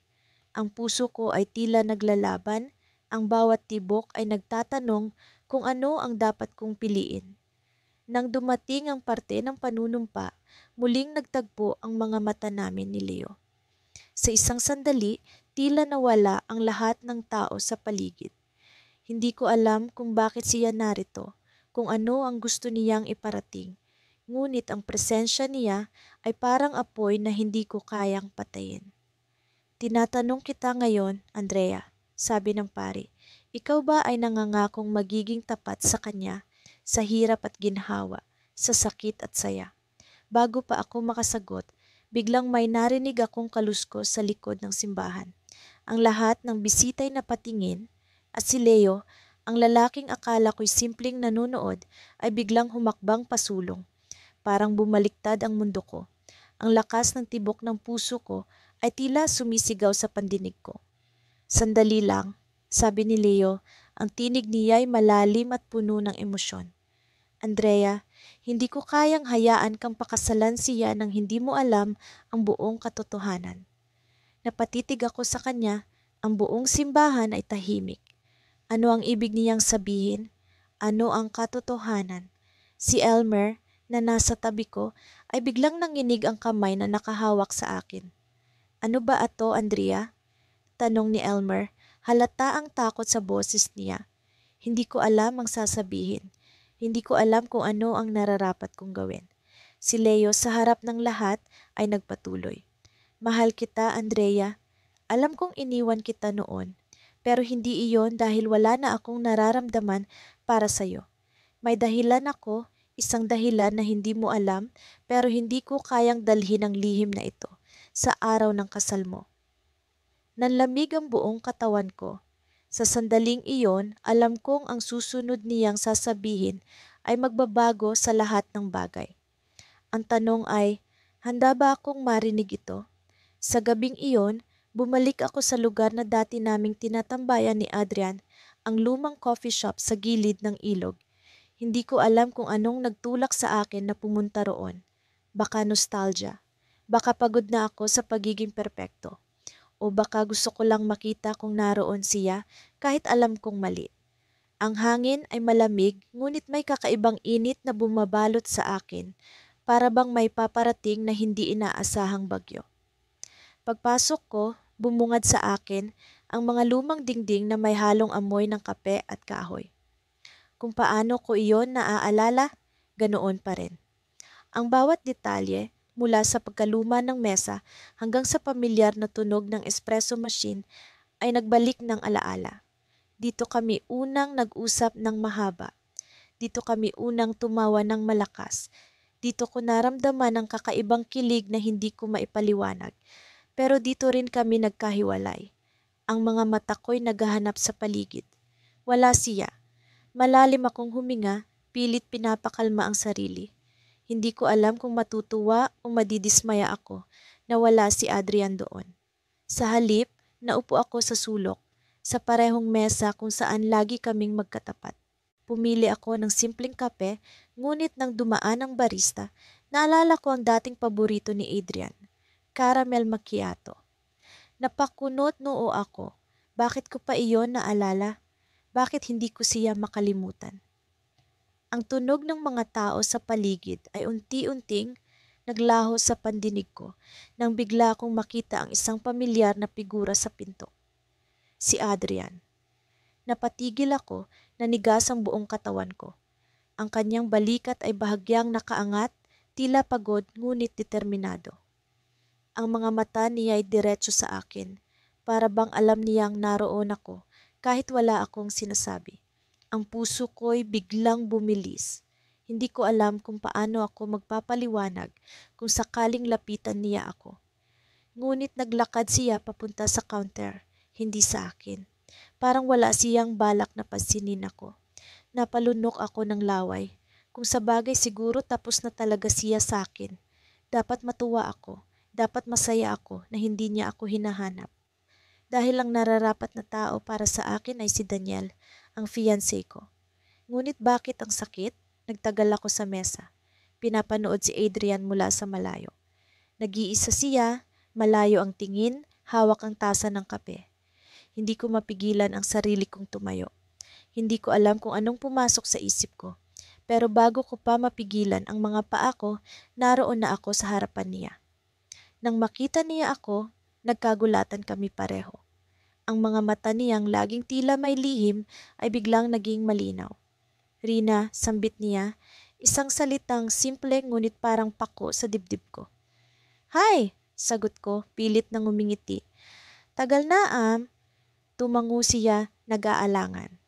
Ang puso ko ay tila naglalaban, ang bawat tibok ay nagtatanong kung ano ang dapat kong piliin. Nang dumating ang parte ng panunumpa, muling nagtagpo ang mga mata namin ni Leo. Sa isang sandali, tila nawala ang lahat ng tao sa paligid. Hindi ko alam kung bakit siya narito, kung ano ang gusto niyang iparating. Ngunit ang presensya niya ay parang apoy na hindi ko kayang patayin. Tinatanong kita ngayon, Andrea, sabi ng pari, ikaw ba ay nangangakong magiging tapat sa kanya, sa hirap at ginhawa, sa sakit at saya? Bago pa ako makasagot, biglang may narinig akong kaluskos sa likod ng simbahan. Ang lahat ng bisita'y napatingin, at si Leo, ang lalaking akala ko'y simpleng nanonood, ay biglang humakbang pasulong. Parang bumaliktad ang mundo ko. Ang lakas ng tibok ng puso ko ay tila sumisigaw sa pandinig ko. Sandali lang, sabi ni Leo, ang tinig niya ay malalim at puno ng emosyon. Andrea, hindi ko kayang hayaan kang pakasalan siya nang hindi mo alam ang buong katotohanan. Napatitig ako sa kanya, ang buong simbahan ay tahimik. Ano ang ibig niyang sabihin? Ano ang katotohanan? Si Elmer, na nasa tabi ko, ay biglang nanginig ang kamay na nakahawak sa akin. Ano ba ato, Andrea? Tanong ni Elmer, halata ang takot sa boses niya. Hindi ko alam ang sasabihin. Hindi ko alam kung ano ang nararapat kong gawin. Si Leo sa harap ng lahat ay nagpatuloy. Mahal kita, Andrea. Alam kong iniwan kita noon, pero hindi iyon dahil wala na akong nararamdaman para sa'yo. May dahilan ako, isang dahilan na hindi mo alam, pero hindi ko kayang dalhin ang lihim na ito sa araw ng kasal mo. Nanlamig ang buong katawan ko. Sa sandaling iyon, alam kong ang susunod niyang sasabihin ay magbabago sa lahat ng bagay. Ang tanong ay, handa ba akong marinig ito? Sa gabing iyon, bumalik ako sa lugar na dati naming tinatambayan ni Adrian, ang lumang coffee shop sa gilid ng ilog. Hindi ko alam kung anong nagtulak sa akin na pumunta roon. Baka nostalgia. Baka pagod na ako sa pagiging perpekto. O baka gusto ko lang makita kung naroon siya kahit alam kong mali. Ang hangin ay malamig ngunit may kakaibang init na bumabalot sa akin para bang may paparating na hindi inaasahang bagyo. Pagpasok ko, bumungad sa akin ang mga lumang dingding na may halong amoy ng kape at kahoy. Kung paano ko iyon naaalala, ganoon pa rin. Ang bawat detalye, mula sa pagkaluma ng mesa hanggang sa pamilyar na tunog ng espresso machine ay nagbalik ng alaala. Dito kami unang nag-usap ng mahaba. Dito kami unang tumawa ng malakas. Dito ko naramdaman ang kakaibang kilig na hindi ko maipaliwanag. Pero dito rin kami nagkahiwalay. Ang mga mata ko'y naghahanap sa paligid. Wala siya. Malalim akong huminga, pilit pinapakalma ang sarili. Hindi ko alam kung matutuwa o madidismaya ako na wala si Adrian doon. Sa halip, naupo ako sa sulok, sa parehong mesa kung saan lagi kaming magkatapat. Pumili ako ng simpleng kape, ngunit nang dumaan ang barista, naalala ko ang dating paborito ni Adrian, caramel macchiato. Napakunot noo ako. Bakit ko pa iyon naalala? Bakit hindi ko siya makalimutan? Ang tunog ng mga tao sa paligid ay unti-unting naglaho sa pandinig ko nang bigla akong makita ang isang pamilyar na figura sa pinto. Si Adrian. Napatigil ako, nanigas ang buong katawan ko. Ang kanyang balikat ay bahagyang nakaangat, tila pagod ngunit determinado. Ang mga mata niya ay diretso sa akin, para bang alam niyang naroon ako kahit wala akong sinasabi. Ang puso ko'y biglang bumilis. Hindi ko alam kung paano ako magpapaliwanag kung sakaling lapitan niya ako. Ngunit naglakad siya papunta sa counter, hindi sa akin. Parang wala siyang balak na pansinin ako. Napalunok ako ng laway. Kung sa bagay siguro tapos na talaga siya sa akin. Dapat matuwa ako. Dapat masaya ako na hindi niya ako hinahanap. Dahil ang nararapat na tao para sa akin ay si Daniel, ang fiancé ko. Ngunit bakit ang sakit? Nagtagal ako sa mesa. Pinapanood si Adrian mula sa malayo. Nag-iisa siya, malayo ang tingin, hawak ang tasa ng kape. Hindi ko mapigilan ang sarili kong tumayo. Hindi ko alam kung anong pumasok sa isip ko. Pero bago ko pa mapigilan ang mga paa ko, naroon na ako sa harapan niya. Nang makita niya ako, nagkagulatan kami pareho. Ang mga mata niyang laging tila may lihim ay biglang naging malinaw. Rina, sambit niya, isang salitang simple ngunit parang pako sa dibdib ko. Hi! Sagot ko, pilit nang umingiti. Tagal na tumango siya, nag-aalangan.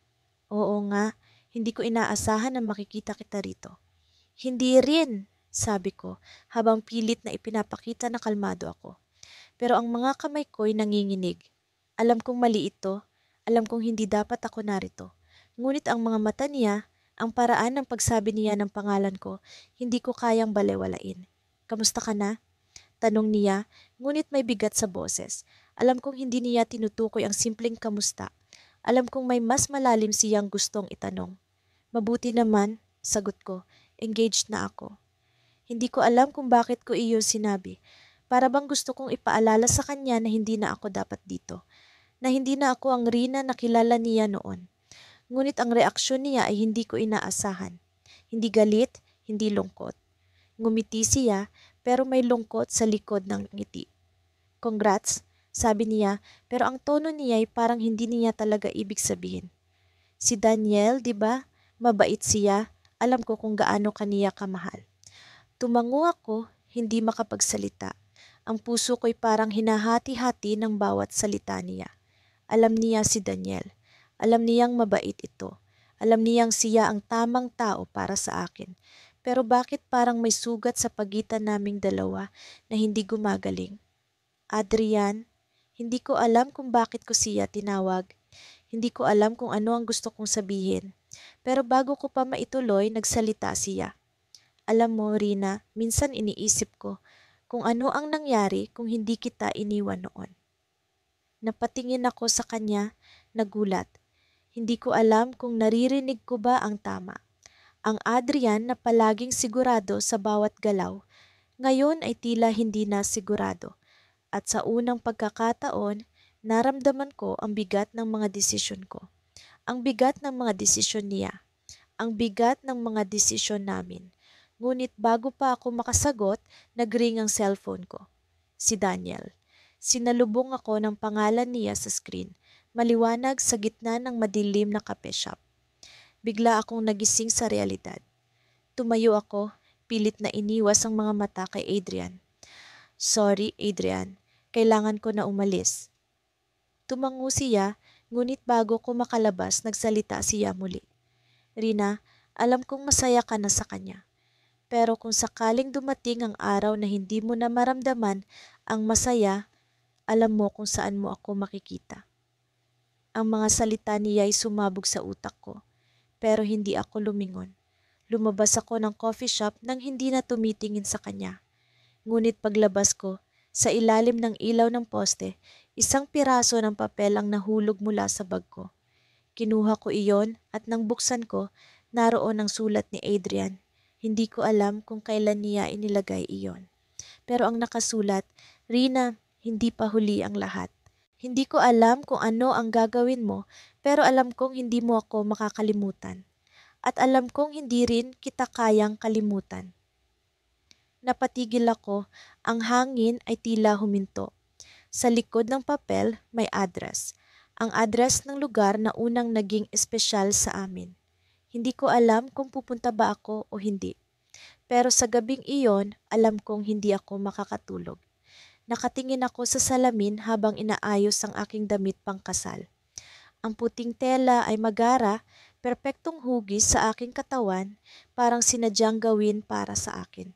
Oo nga, hindi ko inaasahan na makikita kita rito. Hindi rin, sabi ko, habang pilit na ipinapakita na kalmado ako. Pero ang mga kamay ko'y nanginginig. Alam kong mali ito, alam kong hindi dapat ako narito. Ngunit ang mga mata niya, ang paraan ng pagsabi niya ng pangalan ko, hindi ko kayang balewalain. Kamusta ka na? Tanong niya, ngunit may bigat sa boses. Alam kong hindi niya tinutukoy ang simpleng kamusta. Alam kong may mas malalim siyang gustong itanong. Mabuti naman, Sagot ko, engaged na ako. Hindi ko alam kung bakit ko iyon sinabi. Para bang gusto kong ipaalala sa kanya na hindi na ako dapat dito. Na hindi na ako ang Rina na kilala niya noon. Ngunit ang reaksyon niya ay hindi ko inaasahan. Hindi galit, hindi lungkot. Ngumiti siya pero may lungkot sa likod ng ngiti. Congrats, sabi niya, pero ang tono niya ay parang hindi niya talaga ibig sabihin. Si Daniel, di ba? Mabait siya. Alam ko kung gaano kaniya kamahal. Tumango ako, hindi makapagsalita. Ang puso ko'y parang hinahati-hati ng bawat salita niya. Alam niya si Daniel. Alam niyang mabait ito. Alam niyang siya ang tamang tao para sa akin. Pero bakit parang may sugat sa pagitan naming dalawa na hindi gumagaling? Adrian, hindi ko alam kung bakit ko siya tinawag. Hindi ko alam kung ano ang gusto kong sabihin. Pero bago ko pa maituloy, nagsalita siya. Alam mo, Rina, minsan iniisip ko kung ano ang nangyari kung hindi kita iniwan noon. Napatingin ako sa kanya, nagulat. Hindi ko alam kung naririnig ko ba ang tama. Ang Adrian na palaging sigurado sa bawat galaw, ngayon ay tila hindi na sigurado. At sa unang pagkakataon, naramdaman ko ang bigat ng mga desisyon ko. Ang bigat ng mga desisyon niya. Ang bigat ng mga desisyon namin. Ngunit bago pa ako makasagot, nagring ang cellphone ko. Si Daniel. Sinalubong ako ng pangalan niya sa screen, maliwanag sa gitna ng madilim na cafe shop. Bigla akong nagising sa realidad. Tumayo ako, pilit na iniwas ang mga mata kay Adrian. Sorry, Adrian. Kailangan ko na umalis. Tumango siya, ngunit bago ko makalabas, nagsalita siya muli. Rina, alam kong masaya ka na sa kanya. Pero kung sakaling dumating ang araw na hindi mo na maramdaman ang masaya, alam mo kung saan mo ako makikita. Ang mga salita niya ay sumabog sa utak ko, pero hindi ako lumingon. Lumabas ako ng coffee shop nang hindi na tumitingin sa kanya. Ngunit paglabas ko, sa ilalim ng ilaw ng poste, isang piraso ng papel ang nahulog mula sa bag ko. Kinuha ko iyon at nang buksan ko, naroon ang sulat ni Adrian. Hindi ko alam kung kailan niya inilagay iyon. Pero ang nakasulat, Rina, hindi pa huli ang lahat. Hindi ko alam kung ano ang gagawin mo, pero alam kong hindi mo ako makakalimutan. At alam kong hindi rin kita kayang kalimutan. Napatigil ako, ang hangin ay tila huminto. Sa likod ng papel may address. Ang address ng lugar na unang naging espesyal sa amin. Hindi ko alam kung pupunta ba ako o hindi. Pero sa gabing iyon, alam kong hindi ako makakatulog. Nakatingin ako sa salamin habang inaayos ang aking damit pangkasal. Ang puting tela ay magara, perpektong hugis sa aking katawan, parang sinadyang gawin para sa akin.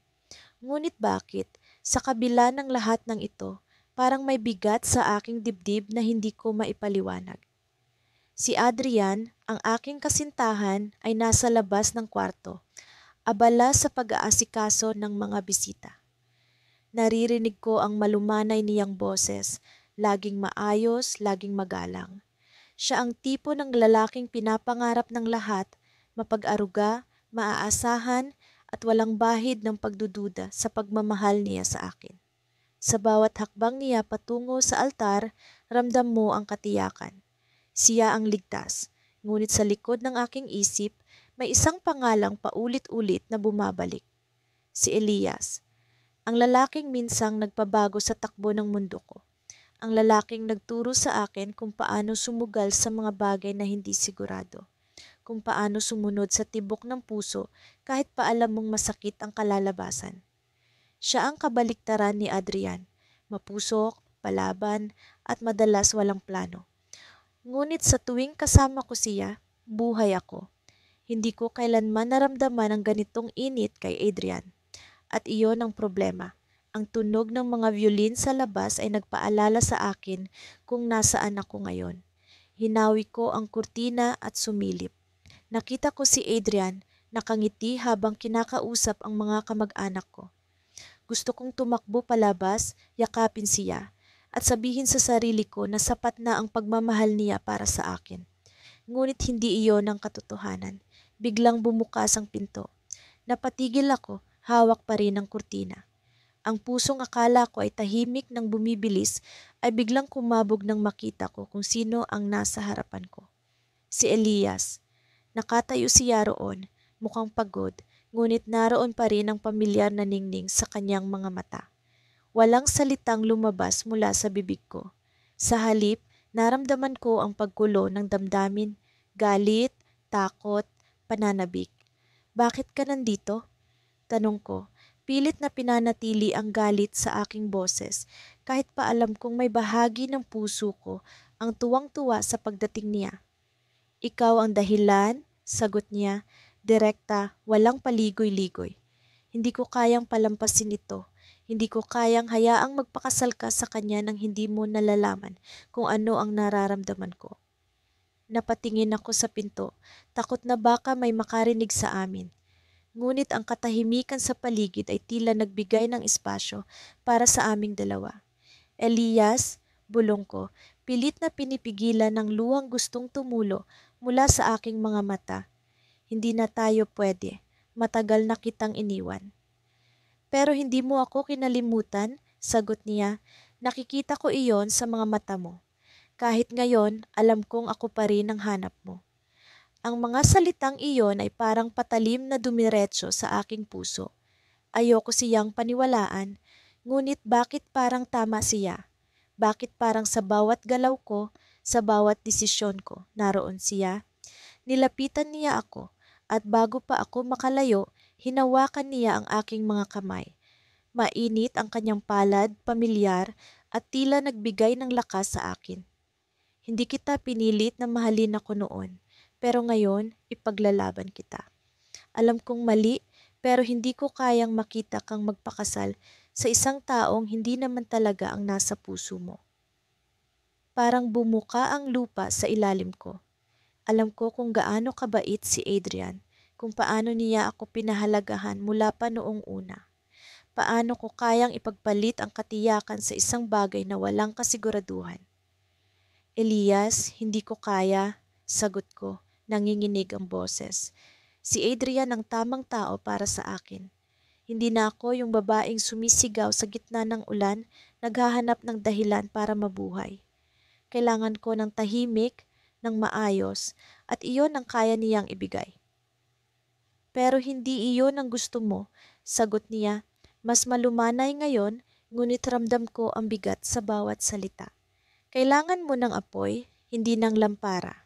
Ngunit bakit, sa kabila ng lahat ng ito, parang may bigat sa aking dibdib na hindi ko maipaliwanag. Si Adrian, ang aking kasintahan, ay nasa labas ng kwarto, abala sa pag-aasikaso ng mga bisita. Naririnig ko ang malumanay niyang boses, laging maayos, laging magalang. Siya ang tipo ng lalaking pinapangarap ng lahat, mapag-aruga, maaasahan, at walang bahid ng pagdududa sa pagmamahal niya sa akin. Sa bawat hakbang niya patungo sa altar, ramdam mo ang katiyakan. Siya ang ligtas, ngunit sa likod ng aking isip, may isang pangalang paulit-ulit na bumabalik. Si Elias, ang lalaking minsang nagpabago sa takbo ng mundo ko. Ang lalaking nagturo sa akin kung paano sumugal sa mga bagay na hindi sigurado. Kung paano sumunod sa tibok ng puso kahit pa alam mong masakit ang kalalabasan. Siya ang kabaliktaran ni Adrian, mapusok, palaban, at madalas walang plano. Ngunit sa tuwing kasama ko siya, buhay ako. Hindi ko kailanman naramdaman ang ganitong init kay Adrian. At iyon ang problema. Ang tunog ng mga violin sa labas ay nagpaalala sa akin kung nasaan ako ngayon. Hinawi ko ang kurtina at sumilip. Nakita ko si Adrian, nakangiti habang kinakausap ang mga kamag-anak ko. Gusto kong tumakbo palabas, yakapin siya, at sabihin sa sarili ko na sapat na ang pagmamahal niya para sa akin. Ngunit hindi iyon ang katotohanan. Biglang bumukas ang pinto. Napatigil ako, hawak pa rin ang kurtina. Ang pusong akala ko ay tahimik nang bumibilis ay biglang kumabog nang makita ko kung sino ang nasa harapan ko. Si Elias. Nakatayo siya roon, mukhang pagod, ngunit naroon pa rin ang pamilyar na ningning sa kanyang mga mata. Walang salitang lumabas mula sa bibig ko. Sa halip, naramdaman ko ang paggulo ng damdamin, galit, takot, pananabik. Bakit ka nandito? Tanong ko. Pilit na pinanatili ang galit sa aking boses kahit pa alam kong may bahagi ng puso ko ang tuwang-tuwa sa pagdating niya. Ikaw ang dahilan, sagot niya, direkta, walang paligoy-ligoy. Hindi ko kayang palampasin ito. Hindi ko kayang hayaang magpakasal ka sa kanya nang hindi mo nalalaman kung ano ang nararamdaman ko. Napatingin ako sa pinto, takot na baka may makarinig sa amin. Ngunit ang katahimikan sa paligid ay tila nagbigay ng espasyo para sa aming dalawa. Elias, bulong ko, pilit na pinipigilan ng luhang gustong tumulo mula sa aking mga mata. Hindi na tayo pwede. Matagal na kitang iniwan. Pero hindi mo ako kinalimutan, sagot niya. Nakikita ko iyon sa mga mata mo. Kahit ngayon, alam kong ako pa rin ang hanap mo. Ang mga salitang iyon ay parang patalim na dumiretso sa aking puso. Ayoko siyang paniwalaan, ngunit bakit parang tama siya? Bakit parang sa bawat galaw ko, sa bawat desisyon ko, naroon siya? Nilapitan niya ako, at bago pa ako makalayo, hinawakan niya ang aking mga kamay. Mainit ang kanyang palad, pamilyar, at tila nagbigay ng lakas sa akin. Hindi kita pinilit na mahalin ako noon, pero ngayon ipaglalaban kita. Alam kong mali, pero hindi ko kayang makita kang magpakasal sa isang taong hindi naman talaga ang nasa puso mo. Parang bumuka ang lupa sa ilalim ko. Alam ko kung gaano kabait si Adrian, kung paano niya ako pinahalagahan mula pa noong una. Paano ko kayang ipagpalit ang katiyakan sa isang bagay na walang kasiguraduhan. Elias, hindi ko kaya, sagot ko, nanginginig ang boses. Si Adrian ang tamang tao para sa akin. Hindi na ako yung babaeng sumisigaw sa gitna ng ulan, naghahanap ng dahilan para mabuhay. Kailangan ko ng tahimik, ng maayos, at iyon ang kaya niyang ibigay. Pero hindi iyon ang gusto mo, sagot niya. Mas malumanay ngayon, ngunit ramdam ko ang bigat sa bawat salita. Kailangan mo ng apoy, hindi ng lampara.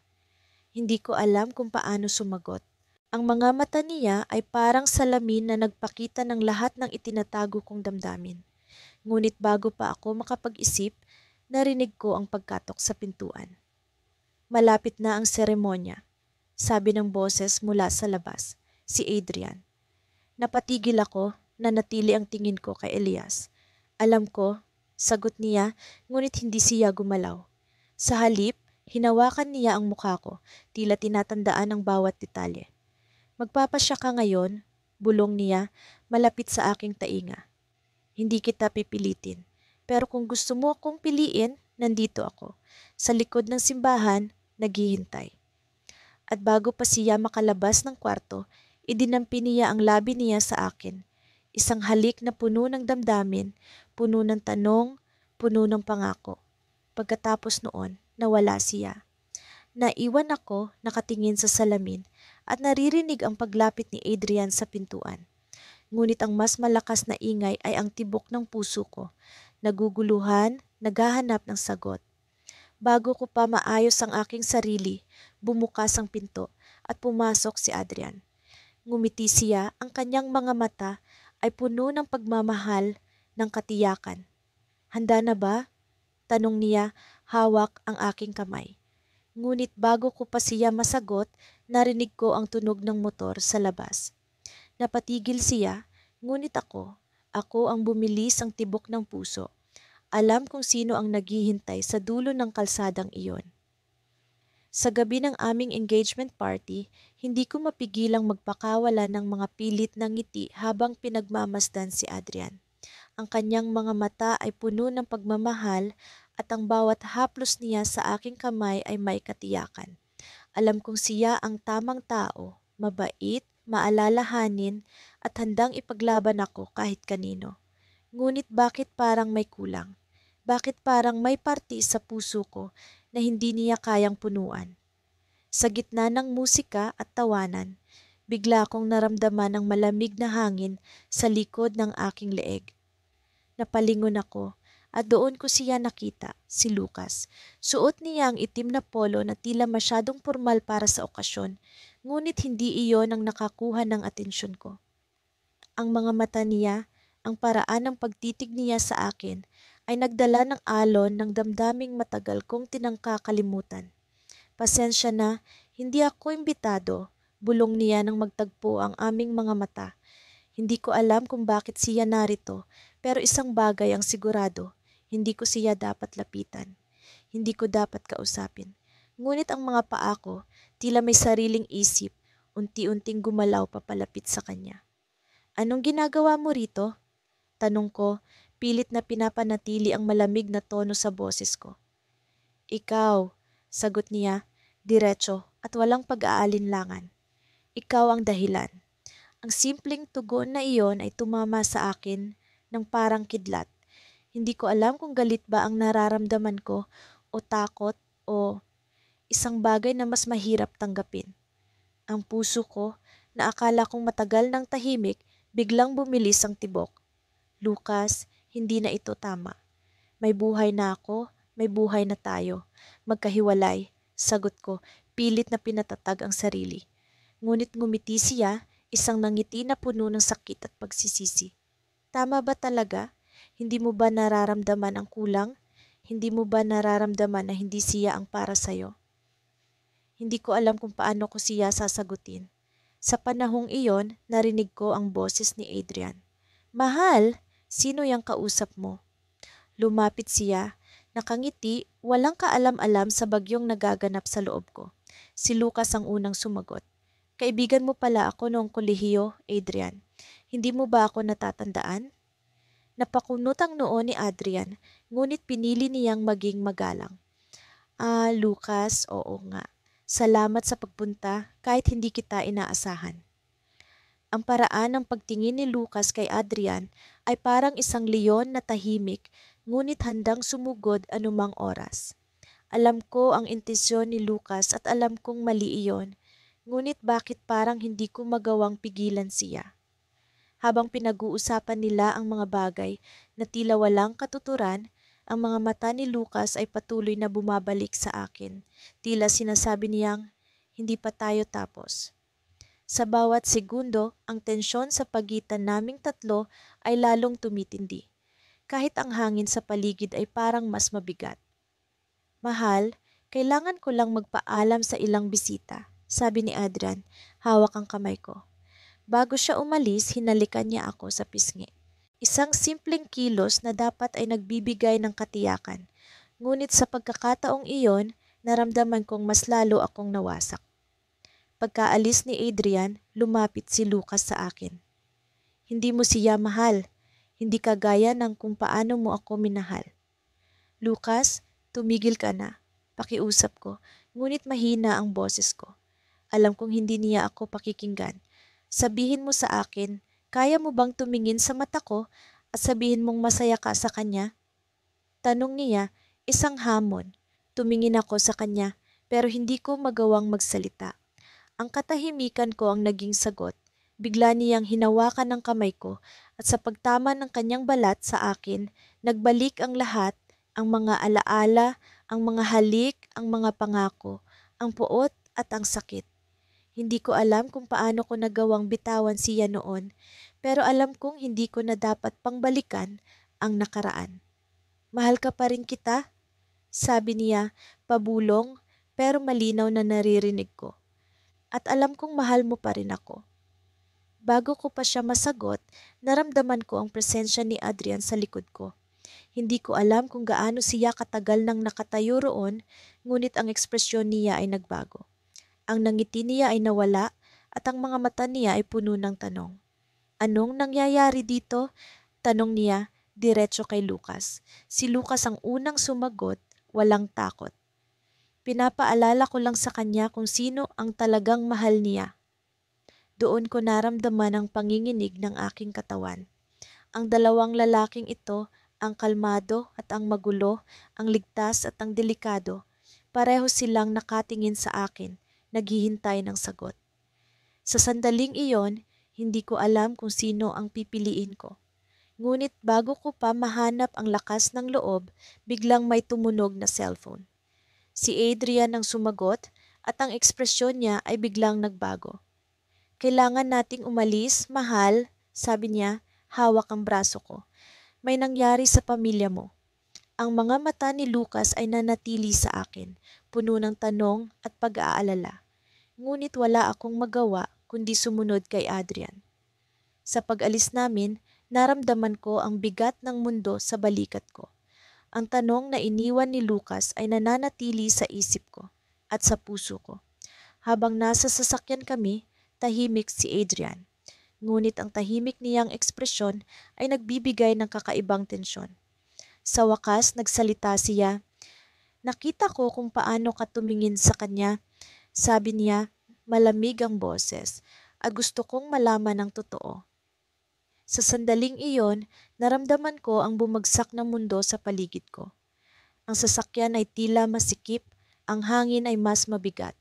Hindi ko alam kung paano sumagot. Ang mga mata niya ay parang salamin na nagpakita ng lahat ng itinatago kong damdamin. Ngunit bago pa ako makapag-isip, narinig ko ang pagkatok sa pintuan. Malapit na ang seremonya, sabi ng boses mula sa labas, si Adrian. Napatigil ako, nanatili ang tingin ko kay Elias. Alam ko, sagot niya, ngunit hindi siya gumalaw. Sa halip, hinawakan niya ang mukha ko, tila tinatandaan ang bawat detalye. Magpapasya ka ngayon, bulong niya, malapit sa aking tainga. Hindi kita pipilitin, pero kung gusto mo akong piliin, nandito ako. Sa likod ng simbahan, naghihintay. At bago pa siya makalabas ng kwarto, idinampi niya ang labi niya sa akin. Isang halik na puno ng damdamin, puno ng tanong, puno ng pangako. Pagkatapos noon, nawala siya. Naiwan ako, nakatingin sa salamin, at naririnig ang paglapit ni Adrian sa pintuan. Ngunit ang mas malakas na ingay ay ang tibok ng puso ko. Naguguluhan, naghahanap ng sagot. Bago ko pa maayos ang aking sarili, bumukas ang pinto at pumasok si Adrian. Ngumiti siya, ang kanyang mga mata ay puno ng pagmamahal, ng katiyakan. Handa na ba? Tanong niya, hawak ang aking kamay. Ngunit bago ko pa siya masagot, narinig ko ang tunog ng motor sa labas. Napatigil siya, ngunit ako ang bumilis ang tibok ng puso. Alam kung sino ang naghihintay sa dulo ng kalsadang iyon. Sa gabi ng aming engagement party, hindi ko mapigilang magpakawala ng mga pilit na ngiti habang pinagmamasdan si Adrian. Ang kanyang mga mata ay puno ng pagmamahal at ang bawat haplos niya sa aking kamay ay may katiyakan. Alam kong siya ang tamang tao mabait, maalalahanin at handang ipaglaban ako kahit kanino. Ngunit bakit parang may kulang? Bakit parang may parte sa puso ko na hindi niya kayang punuan? Sa gitna ng musika at tawanan, bigla akong naramdaman ang malamig na hangin sa likod ng aking leeg. Napalingon ako at doon ko siya nakita, si Lucas. Suot niya ang itim na polo na tila masyadong formal para sa okasyon, ngunit hindi iyon ang nakakuha ng atensyon ko. Ang mga mata niya, ang paraan ng pagtitig niya sa akin, ay nagdala ng alon ng damdaming matagal kong tinangkakalimutan. Pasensya na, hindi ako imbitado, bulong niya nang magtagpo ang aming mga mata. Hindi ko alam kung bakit siya narito, pero isang bagay ang sigurado, hindi ko siya dapat lapitan. Hindi ko dapat kausapin. Ngunit ang mga paa ko, tila may sariling isip, unti-unting gumalaw papalapit sa kanya. Anong ginagawa mo rito? Tanong ko, pilit na pinapanatili ang malamig na tono sa boses ko. Ikaw, sagot niya, diretso at walang pag-aalinlangan. Ikaw ang dahilan. Ang simpleng tugon na iyon ay tumama sa akin ng parang kidlat. Hindi ko alam kung galit ba ang nararamdaman ko o takot o isang bagay na mas mahirap tanggapin. Ang puso ko, na akala kong matagal ng tahimik, biglang bumilis ang tibok. Lucas, hindi na ito tama. May buhay na ako, may buhay na tayo. Magkahiwalay, sagot ko, pilit na pinatatag ang sarili. Ngunit ngumiti siya, isang nangiti na puno ng sakit at pagsisisi. Tama ba talaga? Hindi mo ba nararamdaman ang kulang? Hindi mo ba nararamdaman na hindi siya ang para sa'yo? Hindi ko alam kung paano ko siya sasagutin. Sa panahong iyon, narinig ko ang boses ni Adrian. Mahal, sino yang kausap mo? Lumapit siya, nakangiti, walang kaalam-alam sa bagyong nagaganap sa loob ko. Si Lucas ang unang sumagot. Kaibigan mo pala ako noong kolehiyo, Adrian. Hindi mo ba ako natatandaan? Napakunot ang noo ni Adrian, ngunit pinili niyang maging magalang. Lucas, oo nga. Salamat sa pagpunta kahit hindi kita inaasahan. Ang paraan ng pagtingin ni Lucas kay Adrian ay parang isang leon na tahimik, ngunit handang sumugod anumang oras. Alam ko ang intensyon ni Lucas at alam kong mali iyon, ngunit bakit parang hindi ko magawang pigilan siya? Habang pinag-uusapan nila ang mga bagay na tila walang katuturan, ang mga mata ni Lucas ay patuloy na bumabalik sa akin. Tila sinasabi niyang, hindi pa tayo tapos. Sa bawat segundo, ang tensyon sa pagitan naming tatlo ay lalong tumitindi. Kahit ang hangin sa paligid ay parang mas mabigat. Mahal, kailangan ko lang magpaalam sa ilang bisita, sabi ni Adrian, hawak ang kamay ko. Bago siya umalis, hinalikan niya ako sa pisngi. Isang simpleng kilos na dapat ay nagbibigay ng katiyakan. Ngunit sa pagkakataong iyon, naramdaman kong mas lalo akong nawasak. Pagkaalis ni Adrian, lumapit si Lucas sa akin. Hindi mo siya mahal. Hindi kagaya ng kung paano mo ako minahal. Lucas, tumigil ka na. Pakiusap ko, ngunit mahina ang boses ko. Alam kong hindi niya ako pakikinggan. Sabihin mo sa akin, kaya mo bang tumingin sa mata ko at sabihin mong masaya ka sa kanya? Tanong niya, isang hamon. Tumingin ako sa kanya pero hindi ko magawang magsalita. Ang katahimikan ko ang naging sagot. Bigla niyang hinawakan ng kamay ko at sa pagtama ng kanyang balat sa akin, nagbalik ang lahat, ang mga alaala, ang mga halik, ang mga pangako, ang puot at ang sakit. Hindi ko alam kung paano ko nagawang bitawan siya noon, pero alam kong hindi ko na dapat pangbalikan ang nakaraan. Mahal ka pa rin kita? Sabi niya, pabulong, pero malinaw na naririnig ko. At alam kong mahal mo pa rin ako. Bago ko pa siya masagot, naramdaman ko ang presensya ni Adrian sa likod ko. Hindi ko alam kung gaano siya katagal nang nakatayo roon, ngunit ang ekspresyon niya ay nagbago. Ang nangiti niya ay nawala at ang mga mata niya ay puno ng tanong. Anong nangyayari dito? Tanong niya, diretso kay Lucas. Si Lucas ang unang sumagot, walang takot. Pinapaalala ko lang sa kanya kung sino ang talagang mahal niya. Doon ko naramdaman ang panginginig ng aking katawan. Ang dalawang lalaking ito, ang kalmado at ang magulo, ang ligtas at ang delikado, pareho silang nakatingin sa akin, naghihintay ng sagot. Sa sandaling iyon, hindi ko alam kung sino ang pipiliin ko. Ngunit bago ko pa mahanap ang lakas ng loob, biglang may tumunog na cellphone. Si Adrian ang sumagot at ang ekspresyon niya ay biglang nagbago. "Kailangan nating umalis, mahal," sabi niya, hawak ang braso ko. "May nangyari sa pamilya mo." Ang mga mata ni Lucas ay nanatili sa akin, puno ng tanong at pag-aalala. Ngunit wala akong magawa kundi sumunod kay Adrian. Sa pag-alis namin, naramdaman ko ang bigat ng mundo sa balikat ko. Ang tanong na iniwan ni Lucas ay nananatili sa isip ko at sa puso ko. Habang nasa sasakyan kami, tahimik si Adrian. Ngunit ang tahimik niyang ekspresyon ay nagbibigay ng kakaibang tensyon. Sa wakas, nagsalita siya. "Nakita ko kung paano ka tumingin sa kanya," sabi niya, malamig ang boses, "at gusto kong malaman ang totoo." Sa sandaling iyon, naramdaman ko ang bumagsak na mundo sa paligid ko. Ang sasakyan ay tila masikip, ang hangin ay mas mabigat.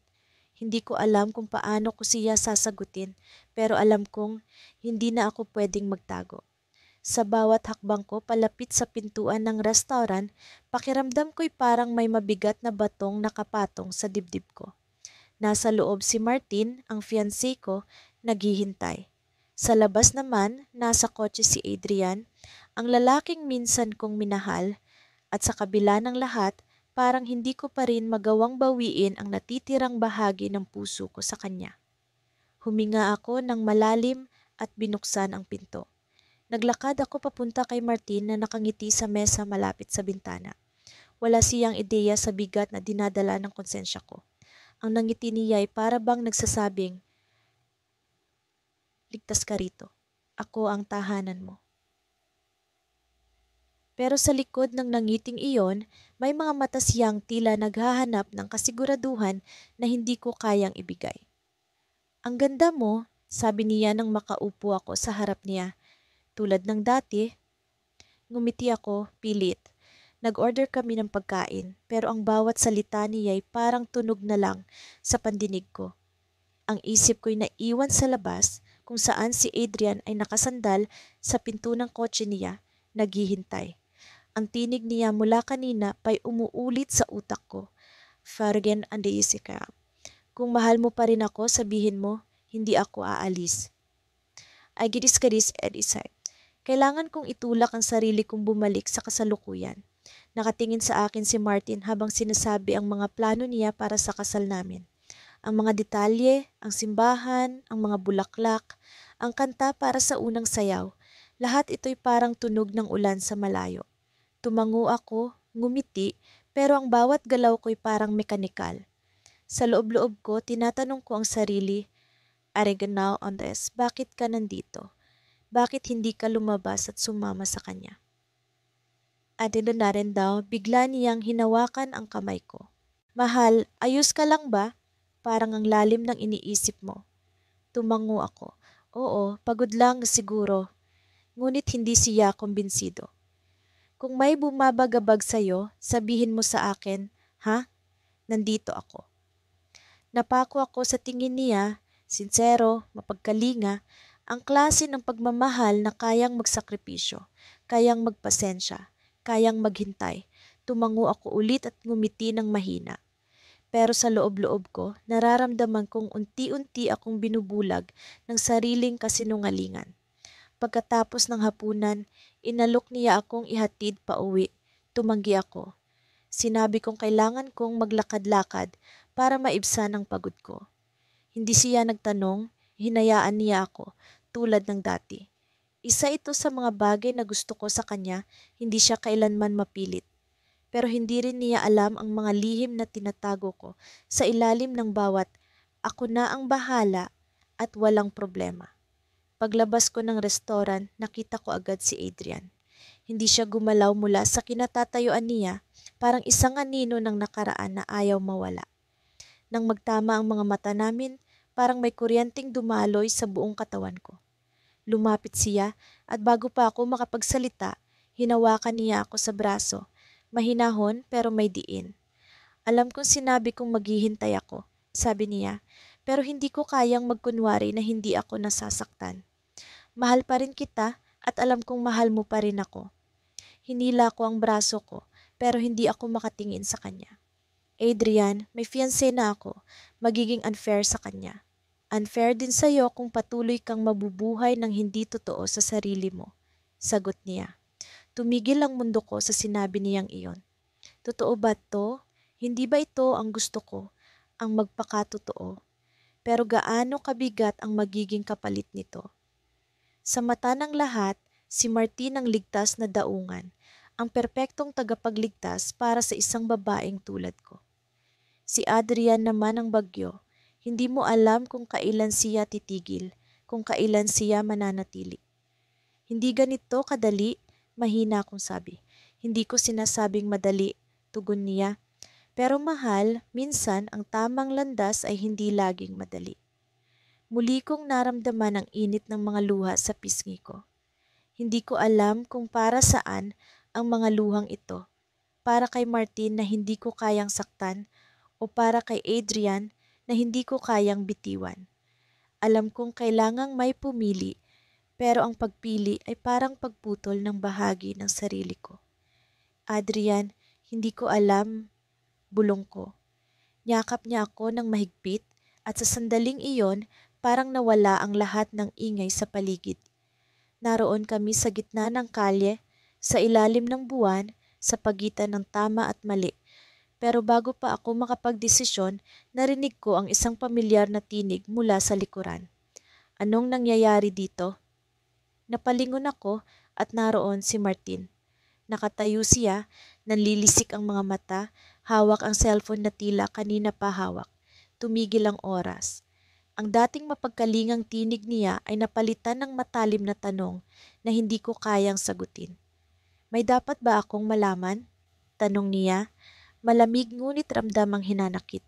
Hindi ko alam kung paano ko siya sasagutin, pero alam kong hindi na ako pwedeng magtago. Sa bawat hakbang ko palapit sa pintuan ng restaurant, pakiramdam ko'y parang may mabigat na batong nakapatong sa dibdib ko. Nasa loob si Martin, ang fiancé ko, naghihintay. Sa labas naman, nasa kotse si Adrian, ang lalaking minsan kong minahal, at sa kabila ng lahat, parang hindi ko pa rin magawang bawiin ang natitirang bahagi ng puso ko sa kanya. Huminga ako ng malalim at binuksan ang pinto. Naglakad ako papunta kay Martin na nakangiti sa mesa malapit sa bintana. Wala siyang ideya sa bigat na dinadala ng konsensya ko. Ang nangiti niya ay para bang nagsasabing, "Ligtas ka rito. Ako ang tahanan mo." Pero sa likod ng nangiting iyon, may mga mata siyang tila naghahanap ng kasiguraduhan na hindi ko kayang ibigay. "Ang ganda mo," sabi niya nang makaupo ako sa harap niya. "Tulad ng dati." Ngumiti ako, pilit. Nag-order kami ng pagkain, pero ang bawat salita niya ay parang tunog na lang sa pandinig ko. Ang isip ko'y naiwan sa labas kung saan si Adrian ay nakasandal sa pinto ng kotse niya, naghihintay. Ang tinig niya mula kanina pa'y umuulit sa utak ko. "Fargen andeisi ka. Kung mahal mo pa rin ako, sabihin mo, hindi ako aalis." Ay gidis-gadis edisay. Kailangan kong itulak ang sarili kong bumalik sa kasalukuyan. Nakatingin sa akin si Martin habang sinasabi ang mga plano niya para sa kasal namin. Ang mga detalye, ang simbahan, ang mga bulaklak, ang kanta para sa unang sayaw, lahat ito'y parang tunog ng ulan sa malayo. Tumango ako, ngumiti, pero ang bawat galaw ko'y parang mekanikal. Sa loob-loob ko, tinatanong ko ang sarili, "Areganao Andes, bakit ka nandito? Bakit hindi ka lumabas at sumama sa kanya?" At doon na rin daw, bigla niyang hinawakan ang kamay ko. "Mahal, ayos ka lang ba? Parang ang lalim ng iniisip mo." Tumango ako. "Oo, pagod lang siguro." Ngunit hindi siya kumbinsido. "Kung may bumabagabag sa'yo, sabihin mo sa akin, ha? Nandito ako." Napako ako sa tingin niya, sinsero, mapagkalinga, ang klase ng pagmamahal na kayang magsakripisyo, kayang magpasensya, kayang maghintay. Tumango ako ulit at ngumiti ng mahina. Pero sa loob-loob ko, nararamdaman kong unti-unti akong binubulag ng sariling kasinungalingan. Pagkatapos ng hapunan, inalok niya akong ihatid pa uwi. Tumanggi ako. Sinabi kong kailangan kong maglakad-lakad para maibsan ang pagod ko. Hindi siya nagtanong, hinayaan niya ako, tulad ng dati. Isa ito sa mga bagay na gusto ko sa kanya, hindi siya kailanman mapilit. Pero hindi rin niya alam ang mga lihim na tinatago ko sa ilalim ng bawat "ako na ang bahala" at "walang problema." Paglabas ko ng restaurant, nakita ko agad si Adrian. Hindi siya gumalaw mula sa kinatatayuan niya, parang isang anino ng nakaraan na ayaw mawala. Nang magtama ang mga mata namin, parang may kuryenteng dumaloy sa buong katawan ko. Lumapit siya at bago pa ako makapagsalita, hinawakan niya ako sa braso. Mahinahon pero may diin. Alam kong sinabi kong maghihintay ako, sabi niya, pero hindi ko kayang magkunwari na hindi ako nasasaktan. Mahal pa rin kita at alam kong mahal mo pa rin ako. Hinila ko ang braso ko pero hindi ako makatingin sa kanya. Adrian, may fiancé na ako. Magiging unfair sa kanya. Unfair din sa'yo kung patuloy kang mabubuhay ng hindi totoo sa sarili mo. Sagot niya. Tumigil ang mundo ko sa sinabi niyang iyon. Totoo ba to? Hindi ba ito ang gusto ko? Ang magpakatotoo. Pero gaano kabigat ang magiging kapalit nito? Sa mata ng lahat, si Martin ang ligtas na daungan. Ang perpektong tagapagligtas para sa isang babaeng tulad ko. Si Adrian naman ang bagyo. Hindi mo alam kung kailan siya titigil, kung kailan siya mananatili. Hindi ganito kadali, mahina akong sabi. Hindi ko sinasabing madali, tugon niya. Pero mahal, minsan ang tamang landas ay hindi laging madali. Muli kong naramdaman ang init ng mga luha sa pisngi ko. Hindi ko alam kung para saan ang mga luhang ito. Para kay Martin na hindi ko kayang saktan o para kay Adrian na hindi ko kayang bitiwan. Alam kong kailangang may pumili, pero ang pagpili ay parang pagputol ng bahagi ng sarili ko. Adrian, hindi ko alam, bulong ko. Niyakap niya ako ng mahigpit at sa sandaling iyon parang nawala ang lahat ng ingay sa paligid. Naroon kami sa gitna ng kalye, sa ilalim ng buwan, sa pagitan ng tama at mali. Pero bago pa ako makapagdesisyon, narinig ko ang isang pamilyar na tinig mula sa likuran. Anong nangyayari dito? Napalingon ako at naroon si Martin. Nakatayo siya, nanlilisik ang mga mata, hawak ang cellphone na tila kanina pa hawak. Tumigil ang oras. Ang dating mapagkalingang tinig niya ay napalitan ng matalim na tanong na hindi ko kayang sagutin. May dapat ba akong malaman? Tanong niya. Malamig ngunit ramdamang hinanakit.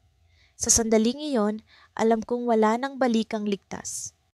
Sa sandaling iyon, alam kong wala nang balikang ligtas.